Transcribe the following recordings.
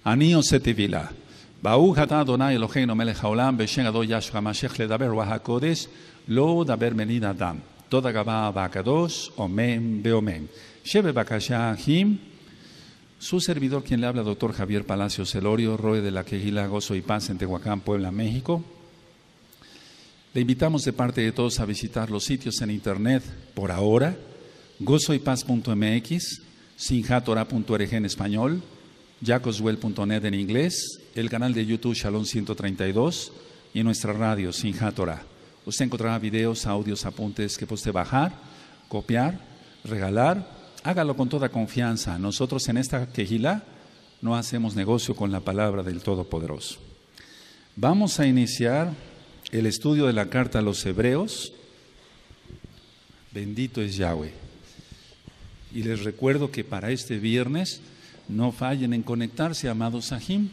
Anio setivila. Ba'u hata Adonai Eloheinu melech haolam b'shem Ado Yahshua Mashiach ledaber Ruach HaKodesh lo daber menid Adam. Toda gabá ba'kadosh, omen beomen. Shebe bakasha him. Su servidor, quien le habla, doctor Javier Palacios Elorio, Roe de la Quejila, Gozo y Paz en Tehuacán, Puebla, México. Le invitamos de parte de todos a visitar los sitios en internet por ahora: gozoypaz.mx, sinjatorah.org en español, jacoswell.net en inglés, el canal de YouTube Shalom 132 y nuestra radio Sinjat Torah. Usted encontrará videos, audios, apuntes que puede bajar, copiar, regalar. Hágalo con toda confianza. Nosotros en esta quejilá no hacemos negocio con la palabra del Todopoderoso. Vamos a iniciar el estudio de la carta a los Hebreos. Bendito es Yahweh. Y les recuerdo que para este viernes no fallen en conectarse, amados Sahim.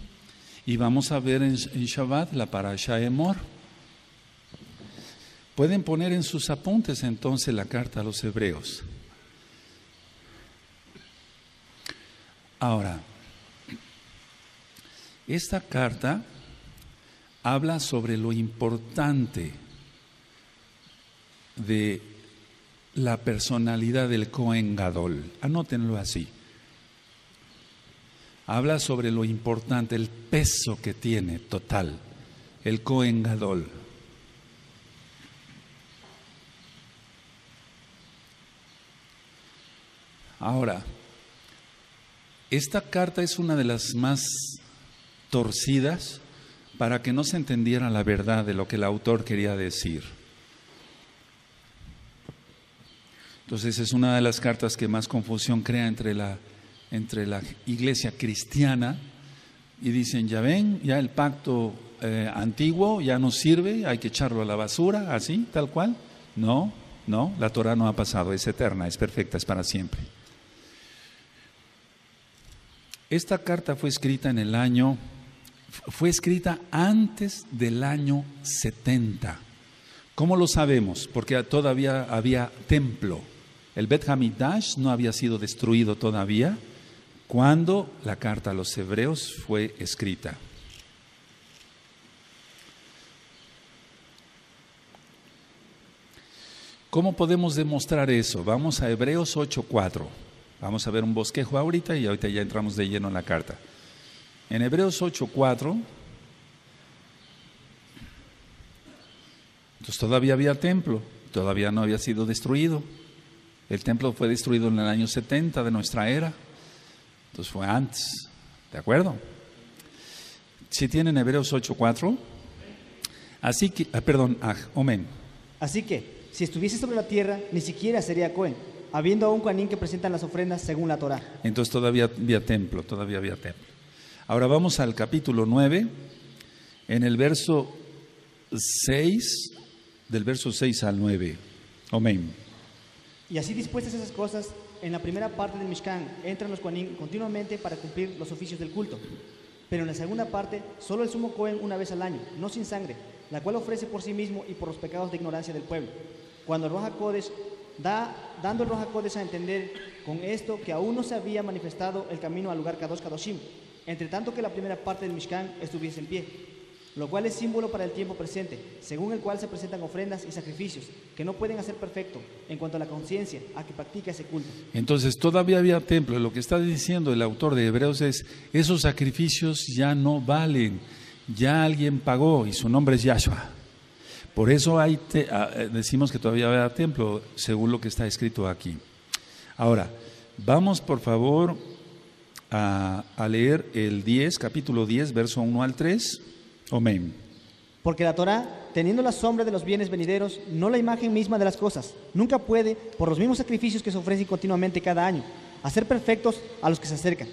Y vamos a ver en Shabbat la Parashá Emor. Pueden poner en sus apuntes entonces la carta a los Hebreos. Ahora, esta carta habla sobre lo importante de la personalidad del Cohen Gadol. Anótenlo así. Habla sobre lo importante, el peso que tiene total el Cohen Gadol. Ahora, esta carta es una de las más torcidas para que no se entendiera la verdad de lo que el autor quería decir. Entonces es una de las cartas que más confusión crea entre la iglesia cristiana, y dicen, ya ven, ya el pacto antiguo ya no sirve, hay que echarlo a la basura, así, tal cual. No, la Torah no ha pasado, es eterna, es perfecta, es para siempre. Esta carta fue escrita fue escrita antes del año 70. ¿Cómo lo sabemos? Porque todavía había templo. El Bet Hamikdash no había sido destruido todavía cuando la carta a los Hebreos fue escrita. ¿Cómo podemos demostrar eso? Vamos a Hebreos 8:4. Vamos a ver un bosquejo ahorita y ahorita ya entramos de lleno en la carta. En Hebreos 8:4, entonces todavía había templo, todavía no había sido destruido. El templo fue destruido en el año 70 de nuestra era, entonces fue antes, ¿de acuerdo? Si tienen Hebreos 8:4, así que, amén. Así que, si estuviese sobre la tierra, ni siquiera sería Cohen, habiendo aún Coanín que presentan las ofrendas según la Torah. Entonces todavía había templo. Ahora vamos al capítulo 9, en el verso 6, del verso 6 al 9. Amén. Y así dispuestas esas cosas, en la primera parte del Mishkan entran los Coanín continuamente para cumplir los oficios del culto. Pero en la segunda parte, solo el sumo Cohen una vez al año, no sin sangre, la cual ofrece por sí mismo y por los pecados de ignorancia del pueblo. Cuando el Ruach HaKodesh dando el Ruach HaKodesh a entender con esto que aún no se había manifestado el camino al lugar Kadosh Kadoshim, entre tanto que la primera parte del Mishkan estuviese en pie, lo cual es símbolo para el tiempo presente, según el cual se presentan ofrendas y sacrificios que no pueden hacer perfecto en cuanto a la conciencia a que practica ese culto. Entonces todavía había templo. Lo que está diciendo el autor de Hebreos es, esos sacrificios ya no valen, ya alguien pagó y su nombre es Yahshua. Por eso decimos que todavía había templo, según lo que está escrito aquí. Ahora, vamos por favor a leer el 10, capítulo 10, verso 1 al 3. Amén. Porque la Torah, teniendo la sombra de los bienes venideros, no la imagen misma de las cosas, nunca puede, por los mismos sacrificios que se ofrecen continuamente cada año, hacer perfectos a los que se acercan.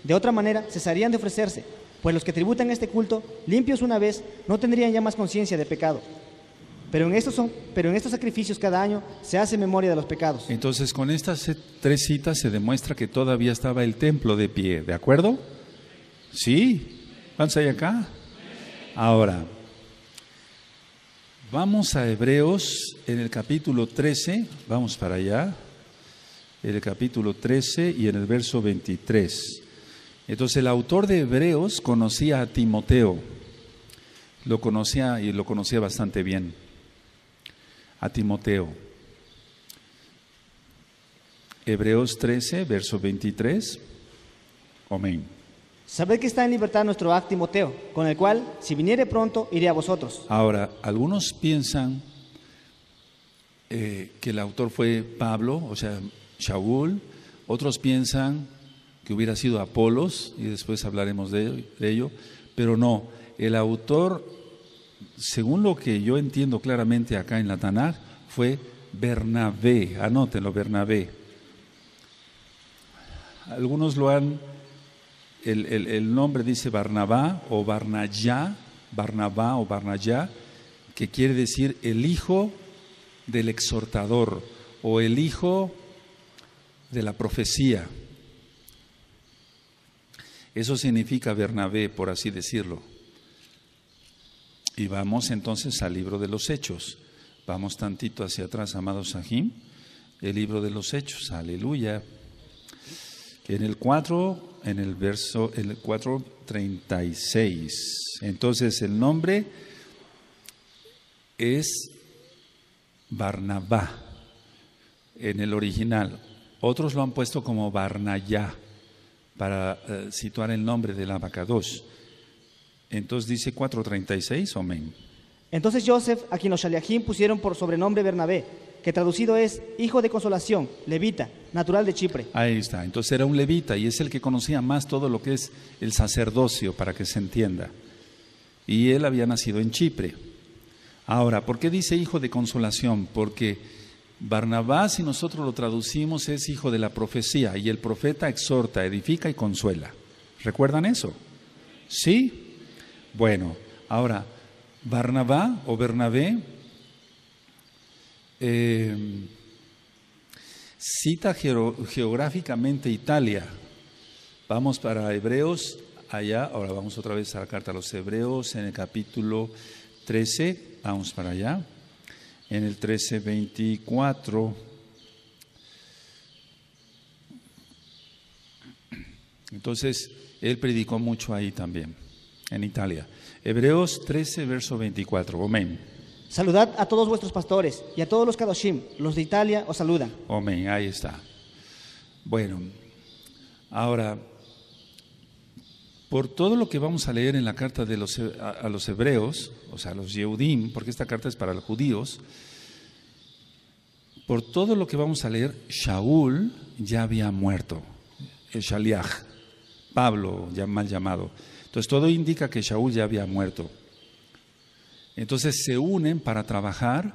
De otra manera, cesarían de ofrecerse, pues los que tributan este culto, limpios una vez, no tendrían ya más conciencia de pecado. Pero en estos sacrificios cada año se hace memoria de los pecados. Entonces, con estas 3 citas se demuestra que todavía estaba el templo de pie, ¿de acuerdo? ¿Sí? ¿Cuántos hay acá? Ahora, vamos a Hebreos en el capítulo 13, vamos para allá, en el capítulo 13 y en el verso 23. Entonces el autor de Hebreos conocía a Timoteo, lo conocía y lo conocía bastante bien, a Timoteo. Hebreos 13, verso 23. Amén. Sabed que está en libertad nuestro acto Timoteo, con el cual, si viniere pronto, iré a vosotros. Ahora, algunos piensan que el autor fue Pablo, o sea, Shaul. Otros piensan que hubiera sido Apolos, y después hablaremos de ello. Pero no, el autor, según lo que yo entiendo claramente acá en la Tanaj, fue Bernabé. Anótenlo, Bernabé. Algunos lo han... El nombre dice Barnabá o Barnayá, Barnabá o Barnayá, que quiere decir el hijo del exhortador o el hijo de la profecía. Eso significa Bernabé, por así decirlo. Y vamos entonces al libro de los Hechos. Vamos tantito hacia atrás, amados Sahim, el libro de los Hechos, aleluya. En el 4:36. Entonces el nombre es Barnabá en el original. Otros lo han puesto como Barnayá para situar el nombre del Abacadosh. Entonces dice 4:36, amén. Entonces Joseph, a quien los Shaliachim pusieron por sobrenombre Bernabé, que traducido es hijo de consolación, levita, natural de Chipre. Ahí está, entonces era un levita y es el que conocía más todo lo que es el sacerdocio, para que se entienda. Y él había nacido en Chipre. Ahora, ¿por qué dice hijo de consolación? Porque Barnabá, si nosotros lo traducimos, es hijo de la profecía, y el profeta exhorta, edifica y consuela. ¿Recuerdan eso? ¿Sí? Bueno, ahora, Barnabá o Bernabé cita geográficamente Italia. Vamos para Hebreos, allá, ahora vamos otra vez a la carta a los Hebreos, en el capítulo 13, vamos para allá, en el 13:24. Entonces, él predicó mucho ahí también, en Italia. Hebreos 13, verso 24, amén. Saludad a todos vuestros pastores y a todos los Kadoshim, los de Italia os saludan. Amén, ahí está. Bueno, ahora, por todo lo que vamos a leer en la carta de a los hebreos, o sea, a los Yehudim, porque esta carta es para los judíos, por todo lo que vamos a leer, Shaul ya había muerto, el Shaliach, Pablo, ya mal llamado. Entonces todo indica que Shaul ya había muerto. Entonces se unen para trabajar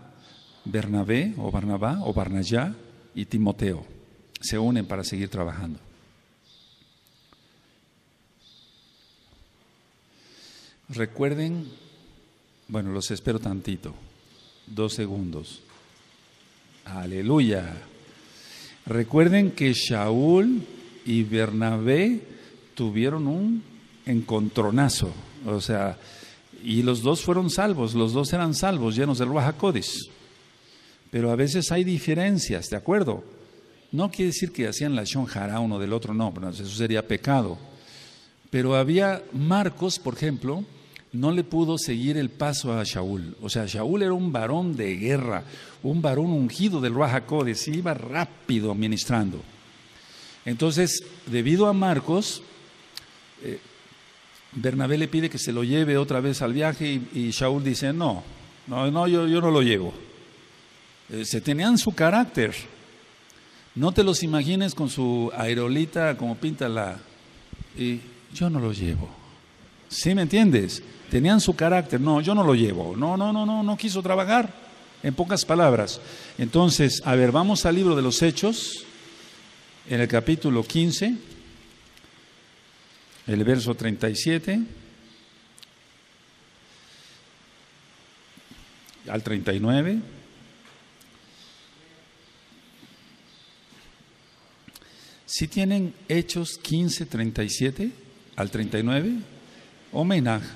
Bernabé o Barnabá o Barnayá y Timoteo. Se unen para seguir trabajando. Recuerden, bueno, los espero tantito, 2 segundos. Aleluya. Recuerden que Shaul y Bernabé tuvieron un encontronazo, o sea, y los dos fueron salvos, los dos eran salvos, llenos del Ruach HaKodesh. Pero a veces hay diferencias, ¿de acuerdo? No quiere decir que hacían la Shon Hara uno del otro, no, eso sería pecado. Pero había Marcos, por ejemplo, no le pudo seguir el paso a Shaul. O sea, Shaul era un varón de guerra, un varón ungido del Ruach HaKodesh, iba rápido ministrando. Entonces, debido a Marcos, Bernabé le pide que se lo lleve otra vez al viaje y Shaul dice, no, yo no lo llevo. Se tenían su carácter. No te los imagines con su aerolita como píntala. Y yo no lo llevo. ¿Sí me entiendes? Tenían su carácter. No, yo no lo llevo. No quiso trabajar. En pocas palabras. Entonces, a ver, vamos al libro de los Hechos, en el capítulo 15, el verso 37 al 39. Si tienen Hechos 15, 37 al 39, homenaje.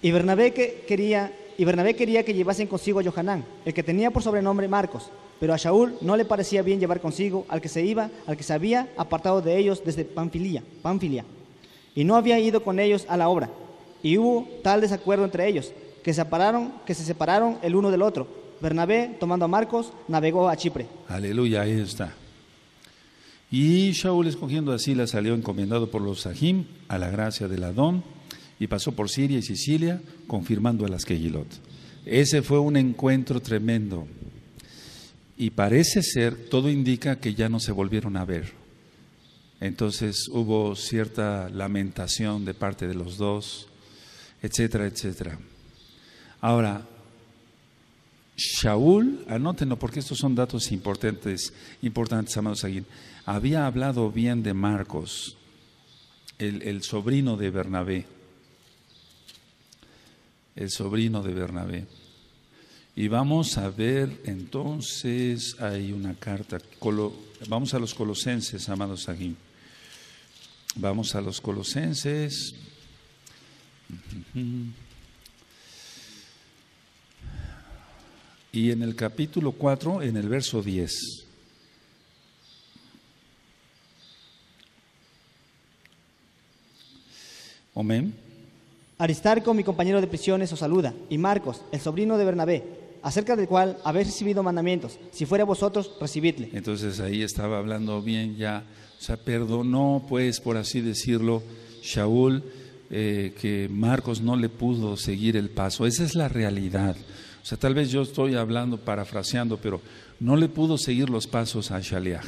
Y Bernabé quería que llevasen consigo a Yohanan, el que tenía por sobrenombre Marcos, pero a Shaul no le parecía bien llevar consigo al que se había apartado de ellos desde Panfilia. y no había ido con ellos a la obra. Y hubo tal desacuerdo entre ellos, que se separaron el uno del otro. Bernabé, tomando a Marcos, navegó a Chipre. Aleluya, ahí está. Y Shaul, escogiendo a Silas, salió encomendado por los Sahim a la gracia del Adón, y pasó por Siria y Sicilia, confirmando a las Kehilot. Ese fue un encuentro tremendo. Y parece ser, todo indica que ya no se volvieron a ver. Entonces hubo cierta lamentación de parte de los dos, etcétera, etcétera. Ahora, Shaul, anótenlo porque estos son datos importantes, amados aquí. Había hablado bien de Marcos, el sobrino de Bernabé. El sobrino de Bernabé. Y vamos a ver entonces, hay una carta, vamos a los Colosenses, amados aquí. Vamos a los Colosenses. Y en el capítulo 4, en el verso 10. Amén. Aristarco, mi compañero de prisiones, os saluda, y Marcos, el sobrino de Bernabé, acerca del cual habéis recibido mandamientos. Si fuera vosotros, recibidle. Entonces ahí estaba hablando bien ya, o sea, perdonó, pues, por así decirlo, Shaul, que Marcos no le pudo seguir el paso. Esa es la realidad. O sea, tal vez yo estoy hablando, parafraseando, pero no le pudo seguir los pasos a Shaliach.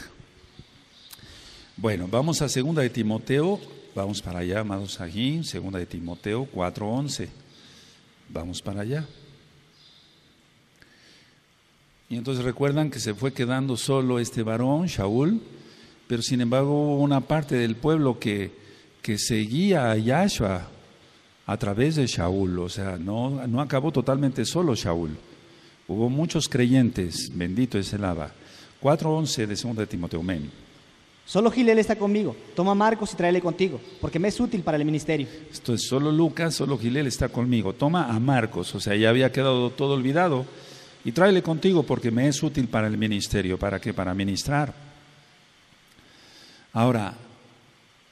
Bueno, vamos a 2 de Timoteo, vamos para allá, amados aquí, 2 de Timoteo 4:11. Vamos para allá. Y entonces recuerdan que se fue quedando solo este varón, Shaul, pero sin embargo hubo una parte del pueblo que seguía a Yahshua a través de Shaul, o sea, no acabó totalmente solo Shaul. Hubo muchos creyentes, bendito es el Abba. 4:11 de 2 de Timoteo, amén. Solo Gilel está conmigo, toma a Marcos y tráele contigo, porque me es útil para el ministerio. Esto es solo Lucas, solo Gilel está conmigo, toma a Marcos, o sea, ya había quedado todo olvidado, y tráele contigo porque me es útil para el ministerio. ¿Para qué? Para ministrar. Ahora,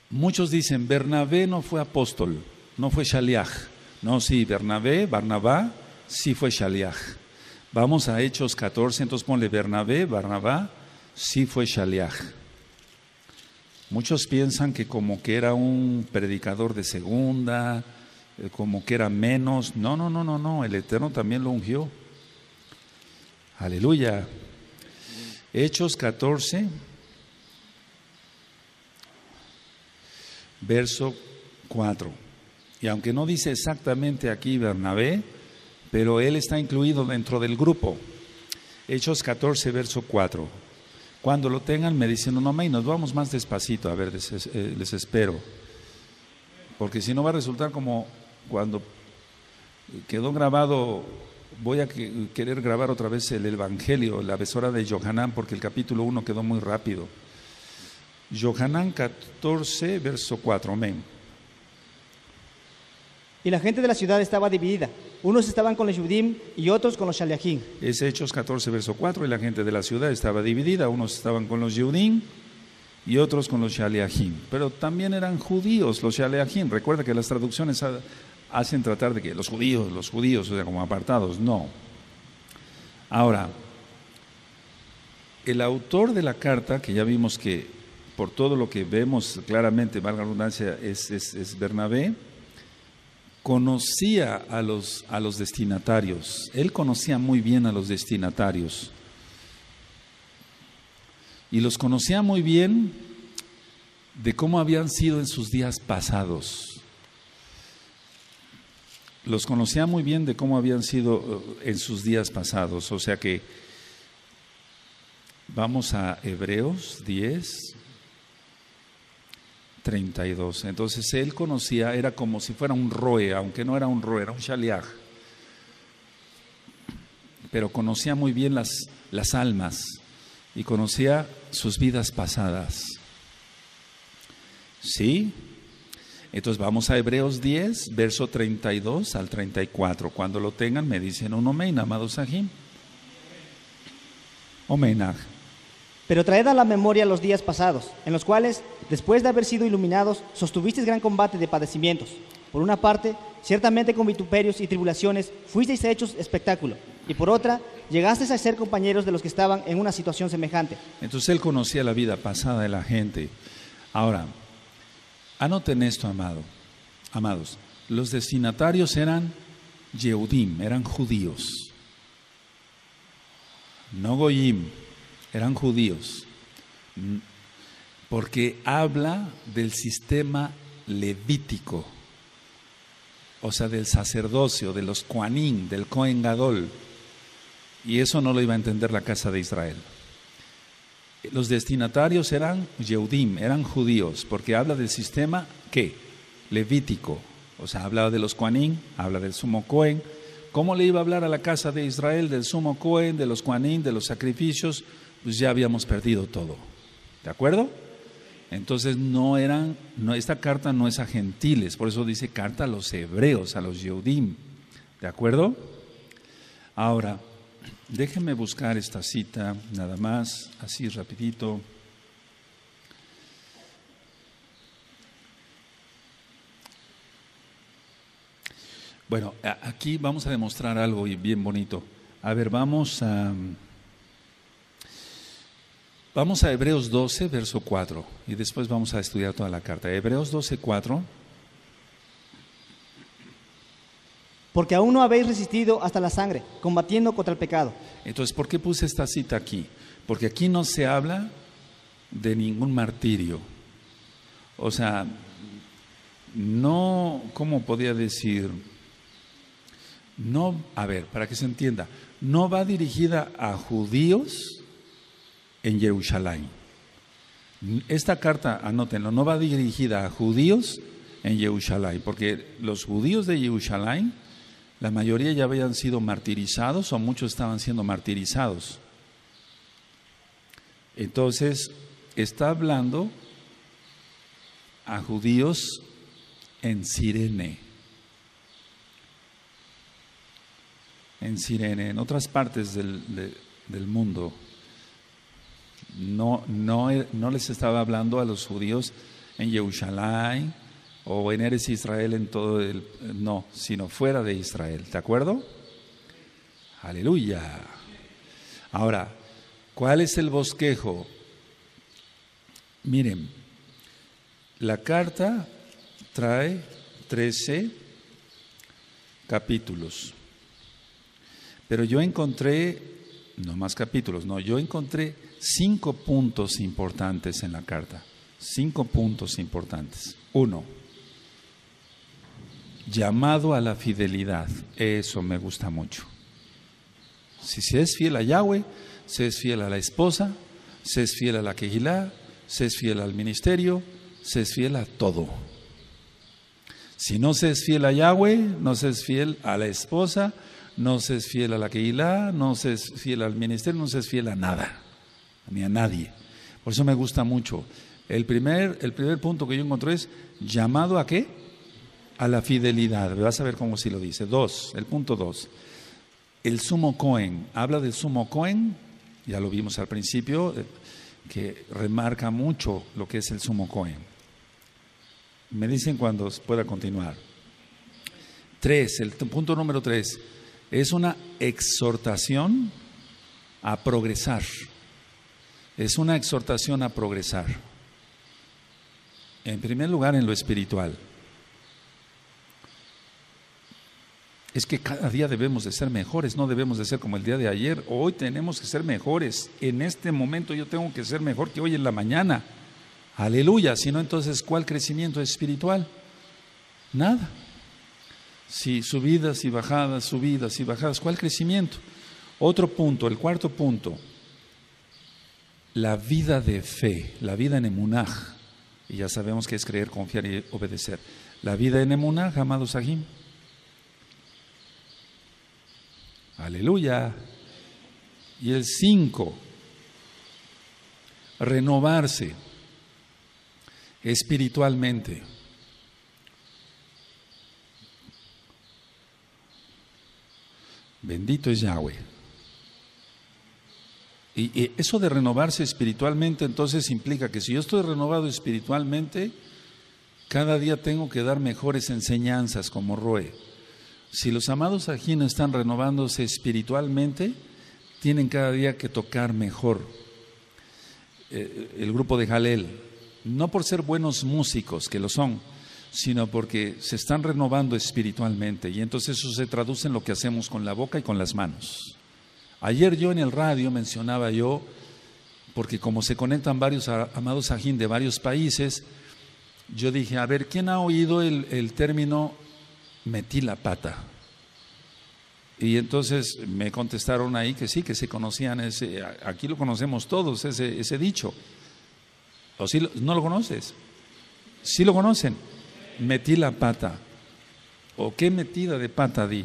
muchos dicen, Bernabé no fue apóstol, no fue Shaliach. No, sí, Barnabá, sí fue Shaliach. Vamos a Hechos 14, entonces ponle Barnabá, sí fue Shaliach. Muchos piensan que como que era un predicador de segunda, como que era menos. No, el Eterno también lo ungió. Aleluya. Hechos 14, verso 4. Y aunque no dice exactamente aquí Bernabé, pero él está incluido dentro del grupo. Hechos 14, verso 4. Cuando lo tengan me dicen un amén, nos vamos más despacito, a ver, les espero. Porque si no va a resultar como cuando quedó grabado, voy a querer grabar otra vez el Evangelio, la besora de Yohanan, porque el capítulo 1 quedó muy rápido. Yohanan 14, verso 4, amén. Y la gente de la ciudad estaba dividida. Unos estaban con los Yudim y otros con los Shaliachim. Es Hechos 14, verso 4, y la gente de la ciudad estaba dividida. Unos estaban con los Yudim y otros con los Shaliachim. Pero también eran judíos los Shaliachim. Recuerda que las traducciones hacen tratar de que los judíos, o sea, como apartados. No. Ahora, el autor de la carta, que ya vimos que por todo lo que vemos claramente, valga la redundancia, es Bernabé, conocía a los destinatarios. Él conocía muy bien a los destinatarios. Y los conocía muy bien de cómo habían sido en sus días pasados. Los conocía muy bien de cómo habían sido en sus días pasados. O sea que vamos a Hebreos 10, 32. Entonces él conocía, era como si fuera un roe, aunque no era un roe, era un shaliach. Pero conocía muy bien las almas y conocía sus vidas pasadas. ¿Sí? Entonces vamos a Hebreos 10, verso 32 al 34. Cuando lo tengan me dicen un amén, amados Sahim. Omenaj. Pero traed a la memoria los días pasados, en los cuales, después de haber sido iluminados, sostuvisteis gran combate de padecimientos. Por una parte, ciertamente con vituperios y tribulaciones fuisteis hechos espectáculo, y por otra, llegasteis a ser compañeros de los que estaban en una situación semejante. Entonces él conocía la vida pasada de la gente. Ahora, anoten esto, amados. Los destinatarios eran Yehudim, eran judíos. No Goyim, eran judíos. Porque habla del sistema levítico, o sea, del sacerdocio, de los Kohanim, del Kohen Gadol. Y eso no lo iba a entender la casa de Israel. Los destinatarios eran Yehudim, eran judíos, porque habla del sistema, ¿qué? Levítico. O sea, habla de los Kohanim, habla del sumo Kohen. ¿Cómo le iba a hablar a la casa de Israel del sumo Kohen, de los Kohanim, de los sacrificios? Pues ya habíamos perdido todo. ¿De acuerdo? Entonces esta carta no es a gentiles, por eso dice carta a los hebreos, a los Yehudim. ¿De acuerdo? Ahora, déjenme buscar esta cita, nada más, así rapidito. Bueno, aquí vamos a demostrar algo bien bonito. A ver, vamos a Hebreos 12, verso 4, y después vamos a estudiar toda la carta. Hebreos 12, 4. Porque aún no habéis resistido hasta la sangre, combatiendo contra el pecado. Entonces, ¿por qué puse esta cita aquí? Porque aquí no se habla de ningún martirio. O sea, no, ¿cómo podría decir? No, a ver, para que se entienda, no va dirigida a judíos en Jerusalén. Esta carta, anótenlo, no va dirigida a judíos en Jerusalén, porque los judíos de Jerusalén, la mayoría ya habían sido martirizados o muchos estaban siendo martirizados. Entonces, está hablando a judíos en Cirene. En Cirene, en otras partes del mundo. No les estaba hablando a los judíos en Jerusalén o en Eretz Israel en todo no, sino fuera de Israel, ¿de acuerdo? Aleluya. Ahora, ¿cuál es el bosquejo? Miren, la carta trae 13 capítulos, pero yo encontré, no más capítulos, no, yo encontré 5 puntos importantes en la carta. 5 puntos importantes. 1, llamado a la fidelidad. Eso me gusta mucho. Si se es fiel a Yahweh, se es fiel a la esposa, se es fiel a la Kehilá, se es fiel al ministerio, se es fiel a todo. Si no se es fiel a Yahweh, no se es fiel a la esposa, no se es fiel a la Kehilá, no se es fiel al ministerio, no se es fiel a nada, ni a nadie. Por eso me gusta mucho. El primer punto que yo encontré es llamado a ¿qué? A la fidelidad. Vas a ver cómo sí lo dice. 2, el punto 2. El sumo Cohen. Habla del sumo Cohen, ya lo vimos al principio, que remarca mucho lo que es el sumo Cohen. Me dicen cuando pueda continuar. 3, el punto número 3. Es una exhortación a progresar. Es una exhortación a progresar. En primer lugar, en lo espiritual. Es que cada día debemos de ser mejores, no debemos de ser como el día de ayer. Hoy tenemos que ser mejores. En este momento yo tengo que ser mejor que hoy en la mañana. Aleluya. Si no, entonces, ¿cuál crecimiento espiritual? Nada. Si subidas y bajadas, ¿cuál crecimiento? Otro punto, el cuarto punto. La vida de fe, la vida en emunaj. Y ya sabemos que es creer, confiar y obedecer. La vida en emunaj, amados Sahim. Aleluya. Y el 5, renovarse espiritualmente. Bendito es Yahweh. Y eso de renovarse espiritualmente, entonces implica que si yo estoy renovado espiritualmente, cada día tengo que dar mejores enseñanzas como Roe. Si los amados aquí no están renovándose espiritualmente, tienen cada día que tocar mejor. El grupo de Jalel, no por ser buenos músicos, que lo son, sino porque se están renovando espiritualmente, y entonces eso se traduce en lo que hacemos con la boca y con las manos. Ayer yo en el radio mencionaba yo, porque como se conectan varios amados ajín de varios países, yo dije, a ver, ¿quién ha oído el término metí la pata? Y entonces me contestaron ahí que sí, que se conocían aquí lo conocemos todos, ese dicho. ¿O sí, no lo conoces? ¿Sí lo conocen? Metí la pata. ¿O qué metida de pata di?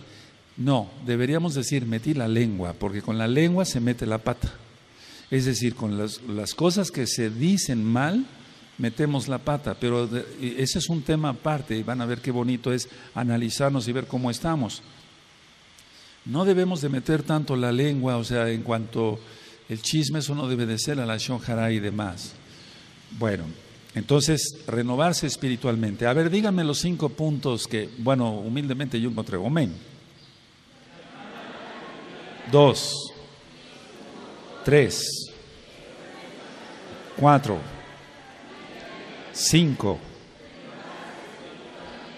No, deberíamos decir metí la lengua, porque con la lengua se mete la pata. Es decir, con las cosas que se dicen mal, metemos la pata, pero ese es un tema aparte, y van a ver qué bonito es analizarnos y ver cómo estamos. No debemos de meter tanto la lengua, o sea, en cuanto el chisme, eso no debe de ser la lashon hara y demás. Bueno, entonces, renovarse espiritualmente. A ver, díganme los 5 puntos que, bueno, humildemente yo encontré. Amén. 2, 3, 4, 5.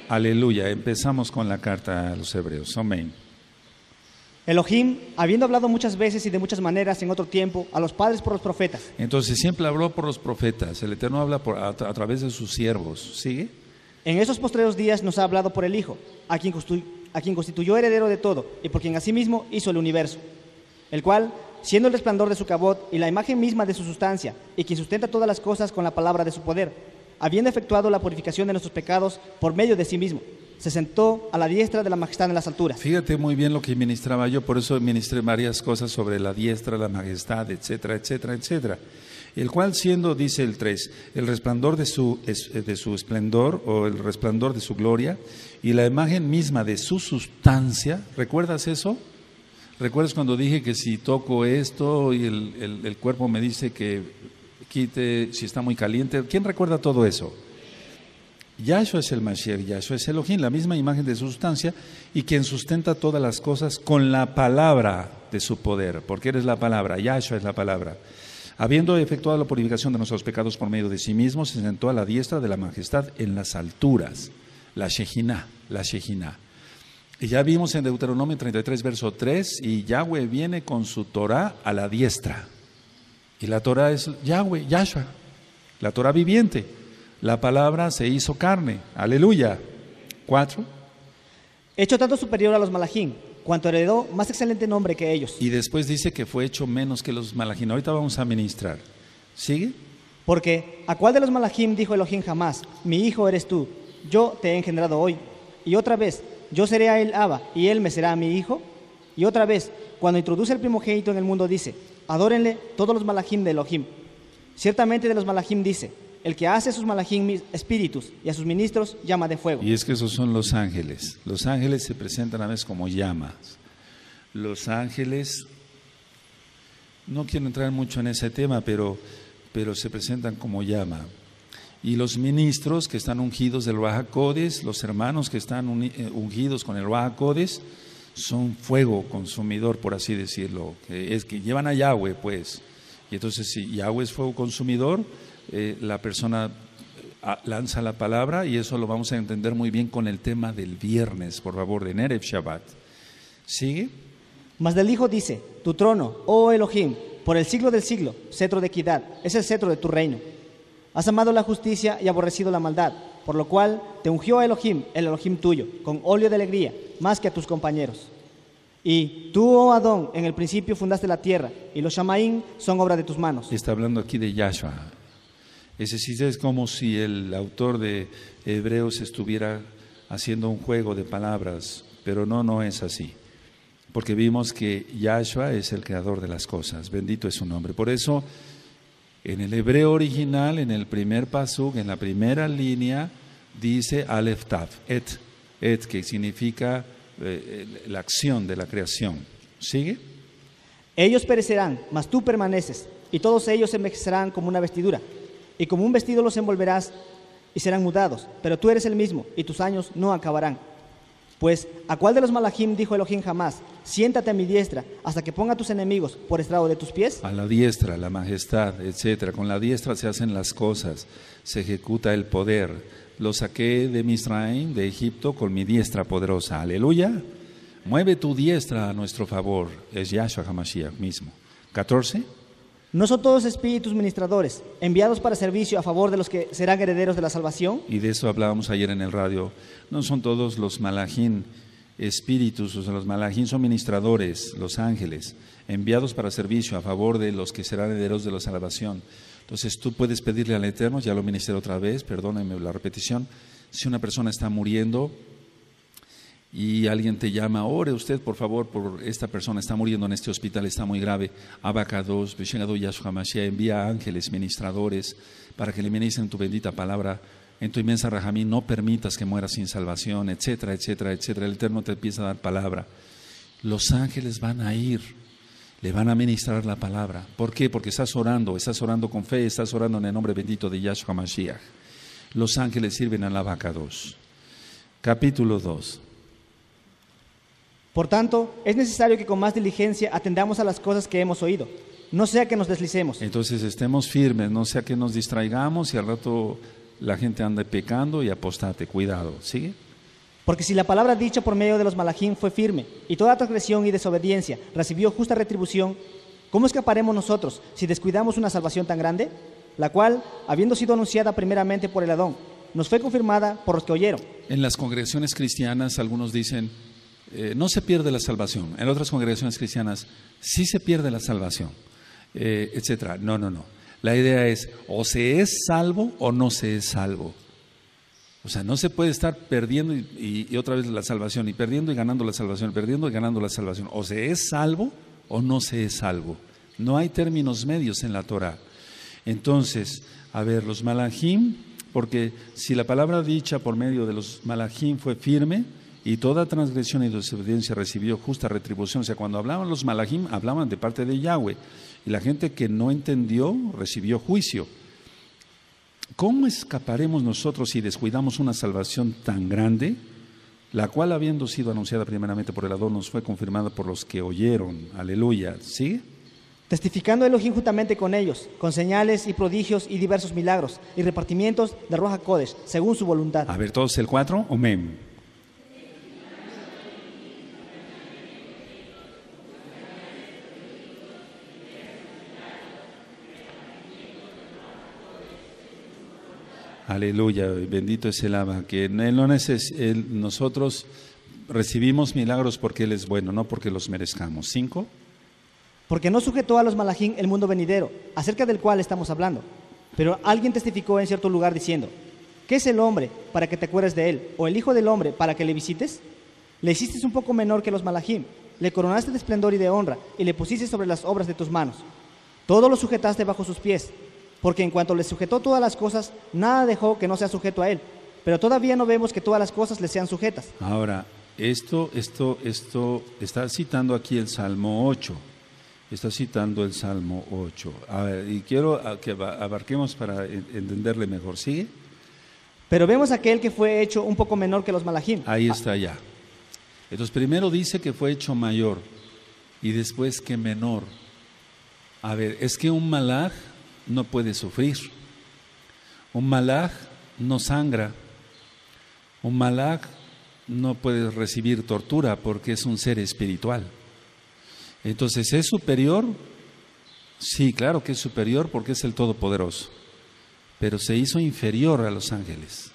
Aleluya. Empezamos con la carta a los hebreos. Amén. Elohim, habiendo hablado muchas veces y de muchas maneras en otro tiempo a los padres por los profetas. Entonces siempre habló por los profetas. El Eterno habla a través de sus siervos. ¿Sigue? En esos postreros días nos ha hablado por el Hijo, a quien constituyó heredero de todo y por quien asimismo hizo el universo, el cual, siendo el resplandor de su cabot y la imagen misma de su sustancia, y quien sustenta todas las cosas con la palabra de su poder, habiendo efectuado la purificación de nuestros pecados por medio de sí mismo, se sentó a la diestra de la majestad en las alturas. Fíjate muy bien lo que ministraba yo, por eso ministré varias cosas sobre la diestra, la majestad, etcétera, etcétera, etcétera. El cual siendo, dice el 3, el resplandor de su esplendor o el resplandor de su gloria y la imagen misma de su sustancia. ¿Recuerdas eso? ¿Recuerdas cuando dije que si toco esto y el cuerpo me dice que quite si está muy caliente? ¿Quién recuerda todo eso? Yahshua es el Mashiach, Yahshua es Elohim, la misma imagen de su sustancia y quien sustenta todas las cosas con la palabra de su poder, porque eres la palabra, Yahshua es la palabra. Habiendo efectuado la purificación de nuestros pecados por medio de sí mismo, se sentó a la diestra de la majestad en las alturas, la Shekinah, la Shekinah. Y ya vimos en Deuteronomio 33, verso 3, y Yahweh viene con su Torah a la diestra. Y la Torah es Yahweh, Yahshua, la Torah viviente. La palabra se hizo carne. Aleluya. 4. Hecho tanto superior a los malachim, cuanto heredó más excelente nombre que ellos. Y después dice que fue hecho menos que los malachim. Ahorita vamos a ministrar. ¿Sigue? Porque ¿a cuál de los malachim dijo Elohim jamás? Mi hijo eres tú, yo te he engendrado hoy. Y otra vez, yo seré a él Abba, y él me será mi hijo. Y otra vez, cuando introduce el primogénito en el mundo, dice, adórenle todos los malachim de Elohim. Ciertamente de los malachim dice, el que hace a sus malachim espíritus y a sus ministros llama de fuego. Y es que esos son los ángeles. Los ángeles se presentan a veces como llamas. Los ángeles, no quiero entrar mucho en ese tema, pero se presentan como llama. Y los ministros que están ungidos del Ruach HaKodesh, los hermanos que están ungidos con el Ruach HaKodesh, son fuego consumidor, por así decirlo. Que llevan a Yahweh, pues. Y entonces, si Yahweh es fuego consumidor, la persona lanza la palabra, y eso lo vamos a entender muy bien con el tema del viernes, por favor, de Erev Shabbat. ¿Sigue? Mas del Hijo dice, tu trono, oh Elohim, por el siglo del siglo, cetro de equidad, es el cetro de tu reino. Has amado la justicia y aborrecido la maldad, por lo cual te ungió a Elohim, el Elohim tuyo, con óleo de alegría, más que a tus compañeros. Y tú, oh Adón, en el principio fundaste la tierra, y los Shamaim son obra de tus manos. Está hablando aquí de Yahshua. Es decir, es como si el autor de Hebreos estuviera haciendo un juego de palabras, pero no es así. Porque vimos que Yahshua es el creador de las cosas, bendito es su nombre. Por eso, en el hebreo original, en el primer pasuk, en la primera línea, dice Aleph Tav, et, que significa la acción de la creación. ¿Sigue? Ellos perecerán, mas tú permaneces, y todos ellos se envejecerán como una vestidura, y como un vestido los envolverás y serán mudados, pero tú eres el mismo, y tus años no acabarán. Pues, ¿a cuál de los malajim dijo Elohim jamás? Siéntate a mi diestra, hasta que ponga a tus enemigos por estrado de tus pies. A la diestra, la majestad, etcétera. Con la diestra se hacen las cosas, se ejecuta el poder. Lo saqué de Misraim, de Egipto, con mi diestra poderosa. Aleluya. Mueve tu diestra a nuestro favor. Es Yahshua HaMashiach mismo. 14. ¿No son todos espíritus ministradores, enviados para servicio a favor de los que serán herederos de la salvación? Y de eso hablábamos ayer en el radio. No son todos los malajim espíritus, o sea, los malajim son ministradores, los ángeles, enviados para servicio a favor de los que serán herederos de la salvación. Entonces tú puedes pedirle al Eterno, ya lo ministré otra vez, perdónenme la repetición, si una persona está muriendo y alguien te llama, ore usted por favor por esta persona, está muriendo en este hospital, está muy grave, Abacados, Beshengado Yahshua Mashiach, envía ángeles ministradores para que le ministren tu bendita palabra, en tu inmensa Rahamín, no permitas que muera sin salvación, etcétera, etcétera, etcétera. El Eterno te empieza a dar palabra. Los ángeles van a ir, le van a ministrar la palabra. ¿Por qué? Porque estás orando con fe, estás orando en el nombre bendito de Yahshua Mashiach. Los ángeles sirven al Abacados. Capítulo 2. Por tanto, es necesario que con más diligencia atendamos a las cosas que hemos oído, no sea que nos deslicemos. Entonces estemos firmes, no sea que nos distraigamos y al rato la gente anda pecando y apostate. Cuidado, ¿sigue? Porque si la palabra dicha por medio de los malajim fue firme y toda transgresión y desobediencia recibió justa retribución, ¿cómo escaparemos nosotros si descuidamos una salvación tan grande? La cual, habiendo sido anunciada primeramente por el Adón, nos fue confirmada por los que oyeron. En las congregaciones cristianas algunos dicen, no se pierde la salvación. En otras congregaciones cristianas sí se pierde la salvación, etcétera. No. La idea es, o se es salvo o no se es salvo. O sea, no se puede estar perdiendo y otra vez la salvación, y perdiendo y ganando la salvación, perdiendo y ganando la salvación. O se es salvo o no se es salvo. No hay términos medios en la Torah. Entonces, a ver, los malajim, porque si la palabra dicha por medio de los malajim fue firme, y toda transgresión y desobediencia recibió justa retribución. O sea, cuando hablaban los malajim, hablaban de parte de Yahweh. Y la gente que no entendió, recibió juicio. ¿Cómo escaparemos nosotros si descuidamos una salvación tan grande, la cual habiendo sido anunciada primeramente por el Adón, nos fue confirmada por los que oyeron? Aleluya. ¿Sí? Testificando Elohim juntamente con ellos, con señales y prodigios y diversos milagros, y repartimientos de Ruach HaKodesh, según su voluntad. A ver, todos el 4, amén. Aleluya, bendito es el Abba, que Él no nosotros recibimos milagros porque Él es bueno, no porque los merezcamos. 5. Porque no sujetó a los malajim el mundo venidero, acerca del cual estamos hablando. Pero alguien testificó en cierto lugar diciendo, ¿qué es el hombre para que te acuerdes de él? ¿O el hijo del hombre para que le visites? Le hiciste un poco menor que los malajim, le coronaste de esplendor y de honra, y le pusiste sobre las obras de tus manos. Todo lo sujetaste bajo sus pies. Porque en cuanto le sujetó todas las cosas, nada dejó que no sea sujeto a él. Pero todavía no vemos que todas las cosas le sean sujetas. Ahora, esto está citando aquí el Salmo 8. Está citando el Salmo 8. A ver, y quiero que abarquemos para entenderle mejor. ¿Sigue? Pero vemos aquel que fue hecho un poco menor que los malajim. Ahí está ya. Entonces, primero dice que fue hecho mayor y después que menor. A ver, es que un malaj no puede sufrir. Un malaj no sangra. Un malaj no puede recibir tortura porque es un ser espiritual. Entonces, ¿es superior? Sí, claro que es superior porque es el Todopoderoso. Pero se hizo inferior a los ángeles.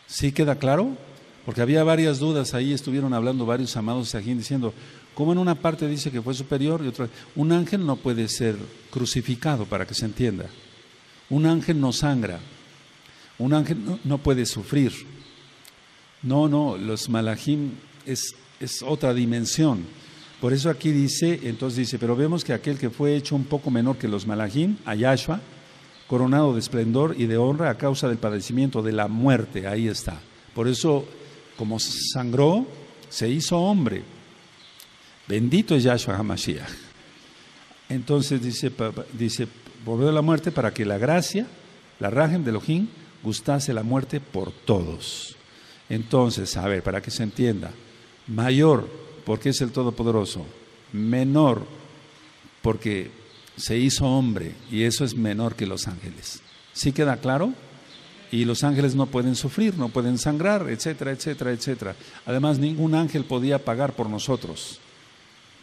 ¿Sí queda claro? Porque había varias dudas ahí, estuvieron hablando varios amados aquí diciendo, ¿cómo en una parte dice que fue superior y otra? Un ángel no puede ser crucificado, para que se entienda. Un ángel no sangra. Un ángel no puede sufrir. No, los malajim es otra dimensión. Por eso aquí dice, pero vemos que aquel que fue hecho un poco menor que los malajim, a Yahshua, coronado de esplendor y de honra a causa del padecimiento de la muerte, ahí está. Por eso, como sangró, se hizo hombre. Bendito es Yahshua HaMashiach. Entonces dice, volvió a la muerte para que la gracia, la Rajem de Elohim, gustase la muerte por todos. Entonces, a ver, para que se entienda, mayor, porque es el Todopoderoso, menor, porque se hizo hombre, y eso es menor que los ángeles. ¿Sí queda claro? Y los ángeles no pueden sufrir, no pueden sangrar, etcétera, etcétera, etcétera. Además, ningún ángel podía pagar por nosotros.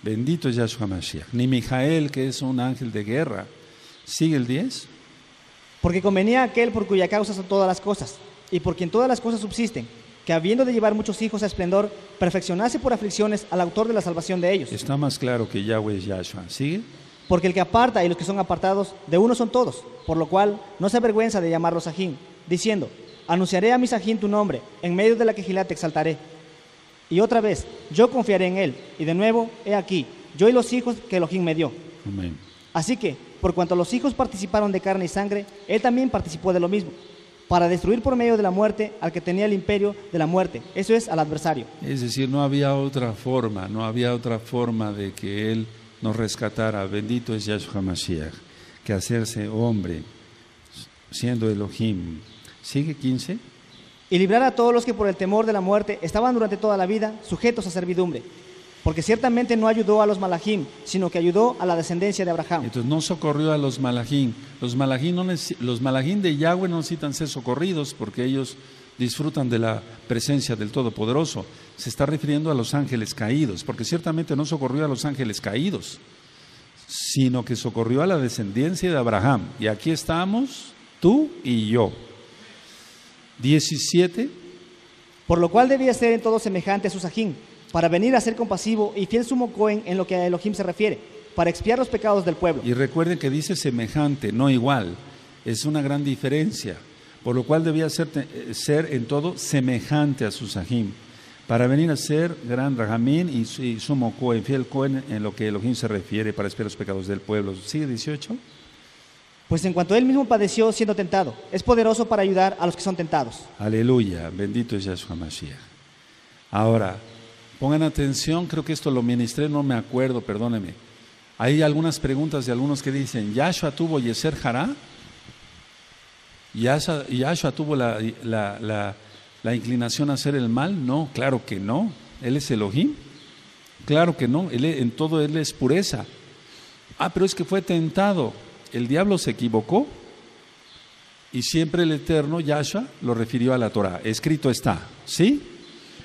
Bendito es Yahshua Mashiach. Ni Mijael, que es un ángel de guerra. ¿Sigue el 10? Porque convenía a aquel por cuya causa son todas las cosas, y por quien todas las cosas subsisten, que habiendo de llevar muchos hijos a esplendor, perfeccionase por aflicciones al autor de la salvación de ellos. Está más claro que Yahweh es Yahshua. ¿Sigue? Porque el que aparta y los que son apartados, de uno son todos, por lo cual no se avergüenza de llamarlos Sajín, diciendo, anunciaré a mi Sajín tu nombre, en medio de la quejilá te exaltaré. Y otra vez, yo confiaré en él, y de nuevo, he aquí, yo y los hijos que Elohim me dio. Amén. Así que, por cuanto los hijos participaron de carne y sangre, él también participó de lo mismo, para destruir por medio de la muerte al que tenía el imperio de la muerte, eso es, al adversario. Es decir, no había otra forma de que él nos rescatara. Bendito es Yahshua Mashiach, que hacerse hombre, siendo Elohim. ¿Sigue 15? Y librar a todos los que por el temor de la muerte estaban durante toda la vida sujetos a servidumbre, porque ciertamente no ayudó a los malajim, sino que ayudó a la descendencia de Abraham. Entonces no socorrió a los malajim. Los malajim de Yahweh no necesitan ser socorridos porque ellos disfrutan de la presencia del Todopoderoso. Se está refiriendo a los ángeles caídos, porque ciertamente no socorrió a los ángeles caídos, sino que socorrió a la descendencia de Abraham. Y aquí estamos, tú y yo. 17. Por lo cual debía ser en todo semejante a su Sajín, para venir a ser compasivo y fiel sumo Cohen en lo que a Elohim se refiere, para expiar los pecados del pueblo. Y recuerden que dice semejante, no igual. Es una gran diferencia. Por lo cual debía ser en todo semejante a su Sajín, para venir a ser gran Rahamín y sumo Cohen, fiel Cohen en lo que Elohim se refiere, para expiar los pecados del pueblo. ¿Sigue 18? Pues en cuanto él mismo padeció siendo tentado, es poderoso para ayudar a los que son tentados. Aleluya, bendito es Yahshua Mashiach. Ahora, pongan atención, creo que esto lo ministré, no me acuerdo, perdónenme. Hay algunas preguntas de algunos que dicen, ¿Yahshua tuvo Yeser Hará? ¿Yahshua tuvo la inclinación a hacer el mal? No, claro que no. ¿Él es Elohim? Claro que no, en todo él es pureza. Pero es que fue tentado. El diablo se equivocó y siempre el Eterno, Yahshua, lo refirió a la Torah. Escrito está, ¿sí?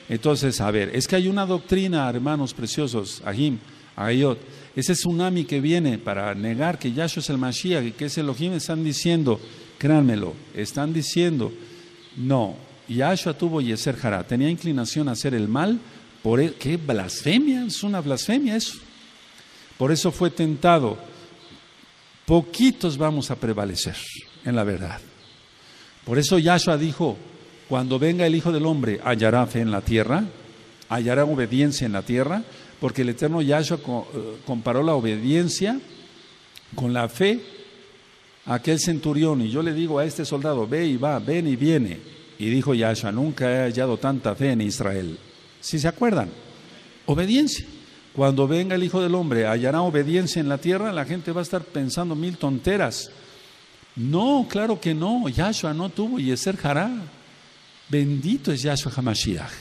Entonces, a ver, es que hay una doctrina, hermanos preciosos, Ahim, Agayot, ese tsunami que viene para negar que Yahshua es el Mashiach y que es Elohim, están diciendo, créanmelo, están diciendo, no, Yahshua tuvo Yeser Hará, tenía inclinación a hacer el mal, ¿qué blasfemia? Es una blasfemia eso. Por eso fue tentado. Poquitos vamos a prevalecer en la verdad. Por eso Yahshua dijo, cuando venga el Hijo del Hombre, hallará fe en la tierra, hallará obediencia en la tierra, porque el eterno Yahshua comparó la obediencia con la fe a aquel centurión. Y yo le digo a este soldado, ve y va, ven y viene. Y dijo Yahshua, nunca he hallado tanta fe en Israel. ¿Sí se acuerdan? Obediencia. Cuando venga el Hijo del Hombre, hallará obediencia en la tierra, la gente va a estar pensando mil tonteras. No, claro que no, Yahshua no tuvo Yeser Hará. Bendito es Yahshua HaMashiach.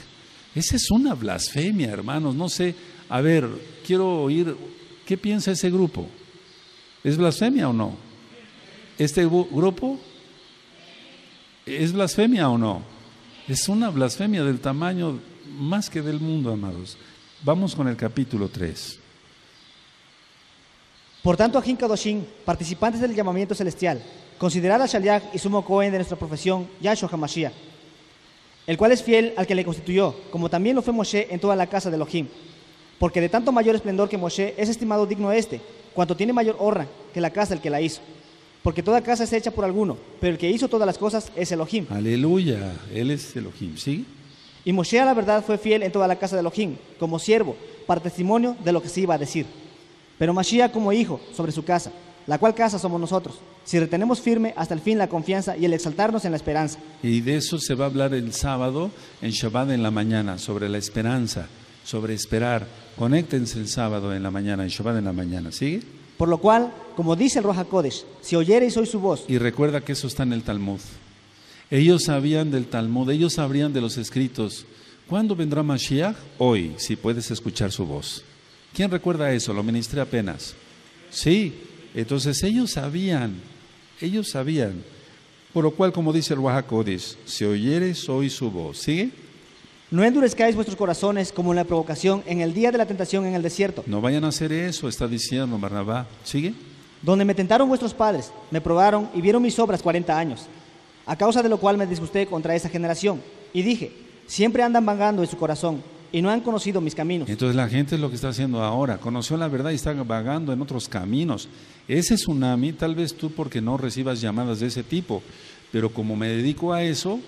Esa es una blasfemia, hermanos, no sé. A ver, quiero oír, ¿qué piensa ese grupo? ¿Es blasfemia o no? ¿Este grupo? ¿Es blasfemia o no? Es una blasfemia del tamaño más que del mundo, amados. Vamos con el capítulo 3. Por tanto, Ajín Kadoshim, participantes del llamamiento celestial, considerad a Shaliach y sumo Cohen de nuestra profesión, Yahshua HaMashiach, el cual es fiel al que le constituyó, como también lo fue Moshe en toda la casa de Elohim. Porque de tanto mayor esplendor que Moshe es estimado digno cuanto tiene mayor honra que la casa del que la hizo. Porque toda casa es hecha por alguno, pero el que hizo todas las cosas es Elohim. Aleluya, él es Elohim, ¿sí? Y Moshe a la verdad fue fiel en toda la casa de Elohim, como siervo, para testimonio de lo que se iba a decir. Pero Mashiach como hijo sobre su casa, la cual casa somos nosotros, si retenemos firme hasta el fin la confianza y el exaltarnos en la esperanza. Y de eso se va a hablar el sábado, en Shabbat en la mañana, sobre la esperanza, sobre esperar. Conéctense el sábado en la mañana, en Shabbat en la mañana, ¿sigue? Por lo cual, como dice el Ruach HaKodesh, si oyereis hoy su voz. Y recuerda que eso está en el Talmud. Ellos sabían del Talmud, ellos sabrían de los escritos. ¿Cuándo vendrá Mashiach? Hoy, si puedes escuchar su voz. ¿Quién recuerda eso? Lo ministré apenas. Sí, entonces ellos sabían. Por lo cual, como dice el Ruach HaKodesh, si oyeres hoy su voz. ¿Sigue? No endurezcáis vuestros corazones como en la provocación en el día de la tentación en el desierto. No vayan a hacer eso, está diciendo Barnabá. ¿Sigue? Donde me tentaron vuestros padres, me probaron y vieron mis obras 40 años. A causa de lo cual me disgusté contra esa generación. Y dije, siempre andan vagando en su corazón y no han conocido mis caminos. Entonces la gente es lo que está haciendo ahora. Conoció la verdad y está vagando en otros caminos. Ese tsunami, tal vez tú porque no recibas llamadas de ese tipo, pero como me dedico a eso,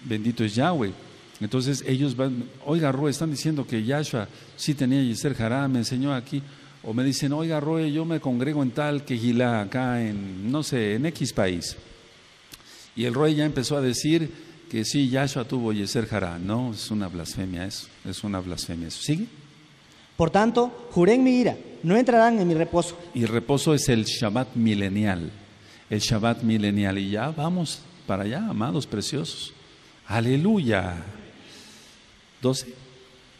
bendito es Yahweh. Entonces ellos van, oiga Roe, están diciendo que Yahshua sí tenía Yetzer Hará, me enseñó aquí. O me dicen, oiga Roe, yo me congrego en tal Kehilá, acá en, no sé, en X país. Y el Roe ya empezó a decir que sí, Yahshua tuvo Yetzer Hará. No, es una blasfemia eso, es una blasfemia eso. ¿Sigue? Por tanto, juré en mi ira, no entrarán en mi reposo. Y el reposo es el Shabbat milenial, el Shabbat milenial. Y ya vamos para allá, amados preciosos. Aleluya. 12.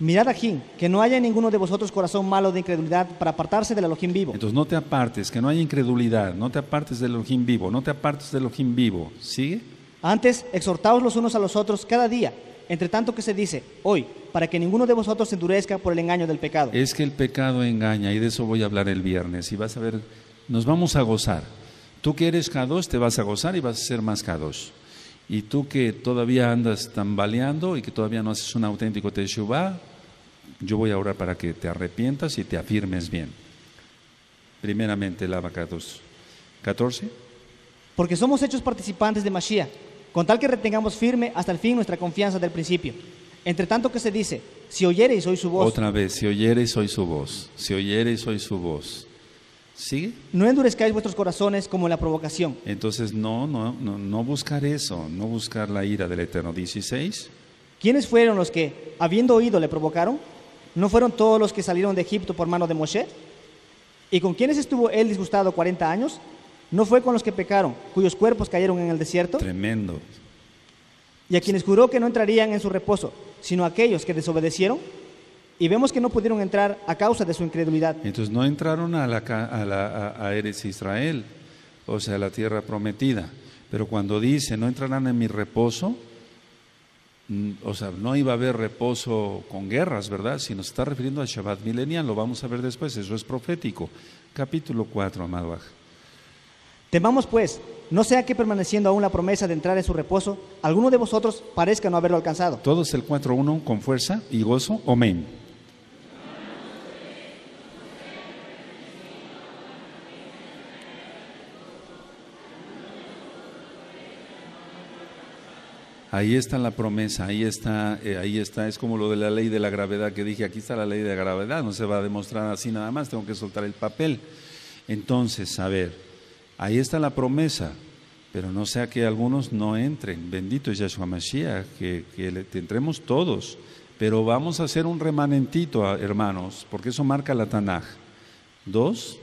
Mirad aquí, que no haya en ninguno de vosotros corazón malo de incredulidad para apartarse del Elohim vivo. Entonces no te apartes, que no haya incredulidad, no te apartes del Elohim vivo, no te apartes del Elohim vivo. ¿Sigue? Antes, exhortaos los unos a los otros cada día, entre tanto que se dice, hoy, para que ninguno de vosotros se endurezca por el engaño del pecado. Es que el pecado engaña y de eso voy a hablar el viernes y vas a ver, nos vamos a gozar. Tú que eres Kadosh te vas a gozar y vas a ser más Kadosh. Y tú que todavía andas tambaleando y que todavía no haces un auténtico Teshuvah, yo voy a orar para que te arrepientas y te afirmes bien. Primeramente el Abacados. 14. Porque somos hechos participantes de Mashiach, con tal que retengamos firme hasta el fin nuestra confianza del principio. Entre tanto que se dice, si oyereis hoy su voz. Otra vez, si oyereis hoy su voz. Si oyereis hoy su voz. ¿Sigue? No endurezcáis vuestros corazones como en la provocación. Entonces no buscar eso, no buscar la ira del Eterno. 16. ¿Quiénes fueron los que, habiendo oído, le provocaron? ¿No fueron todos los que salieron de Egipto por mano de Moshe? ¿Y con quiénes estuvo él disgustado 40 años? ¿No fue con los que pecaron, cuyos cuerpos cayeron en el desierto? Tremendo. Y a quienes juró que no entrarían en su reposo, sino a aquellos que desobedecieron. Y vemos que no pudieron entrar a causa de su incredulidad. Entonces no entraron a Eretz Israel, o sea, a la tierra prometida. Pero cuando dice, no entrarán en mi reposo, o sea, no iba a haber reposo con guerras, ¿verdad? Si nos está refiriendo al Shabbat milenial, lo vamos a ver después, eso es profético. Capítulo 4, amado Aj. Temamos pues, no sea que permaneciendo aún la promesa de entrar en su reposo, alguno de vosotros parezca no haberlo alcanzado. Todos el 4.1 con fuerza y gozo, amén. Ahí está la promesa, ahí está, es como lo de la ley de la gravedad que dije, aquí está la ley de la gravedad, no se va a demostrar así nada más, tengo que soltar el papel. Entonces, a ver, ahí está la promesa, pero no sea que algunos no entren, bendito es Yahshua Mashiach, que entremos todos, pero vamos a hacer un remanentito, hermanos, porque eso marca la Tanaj. 2.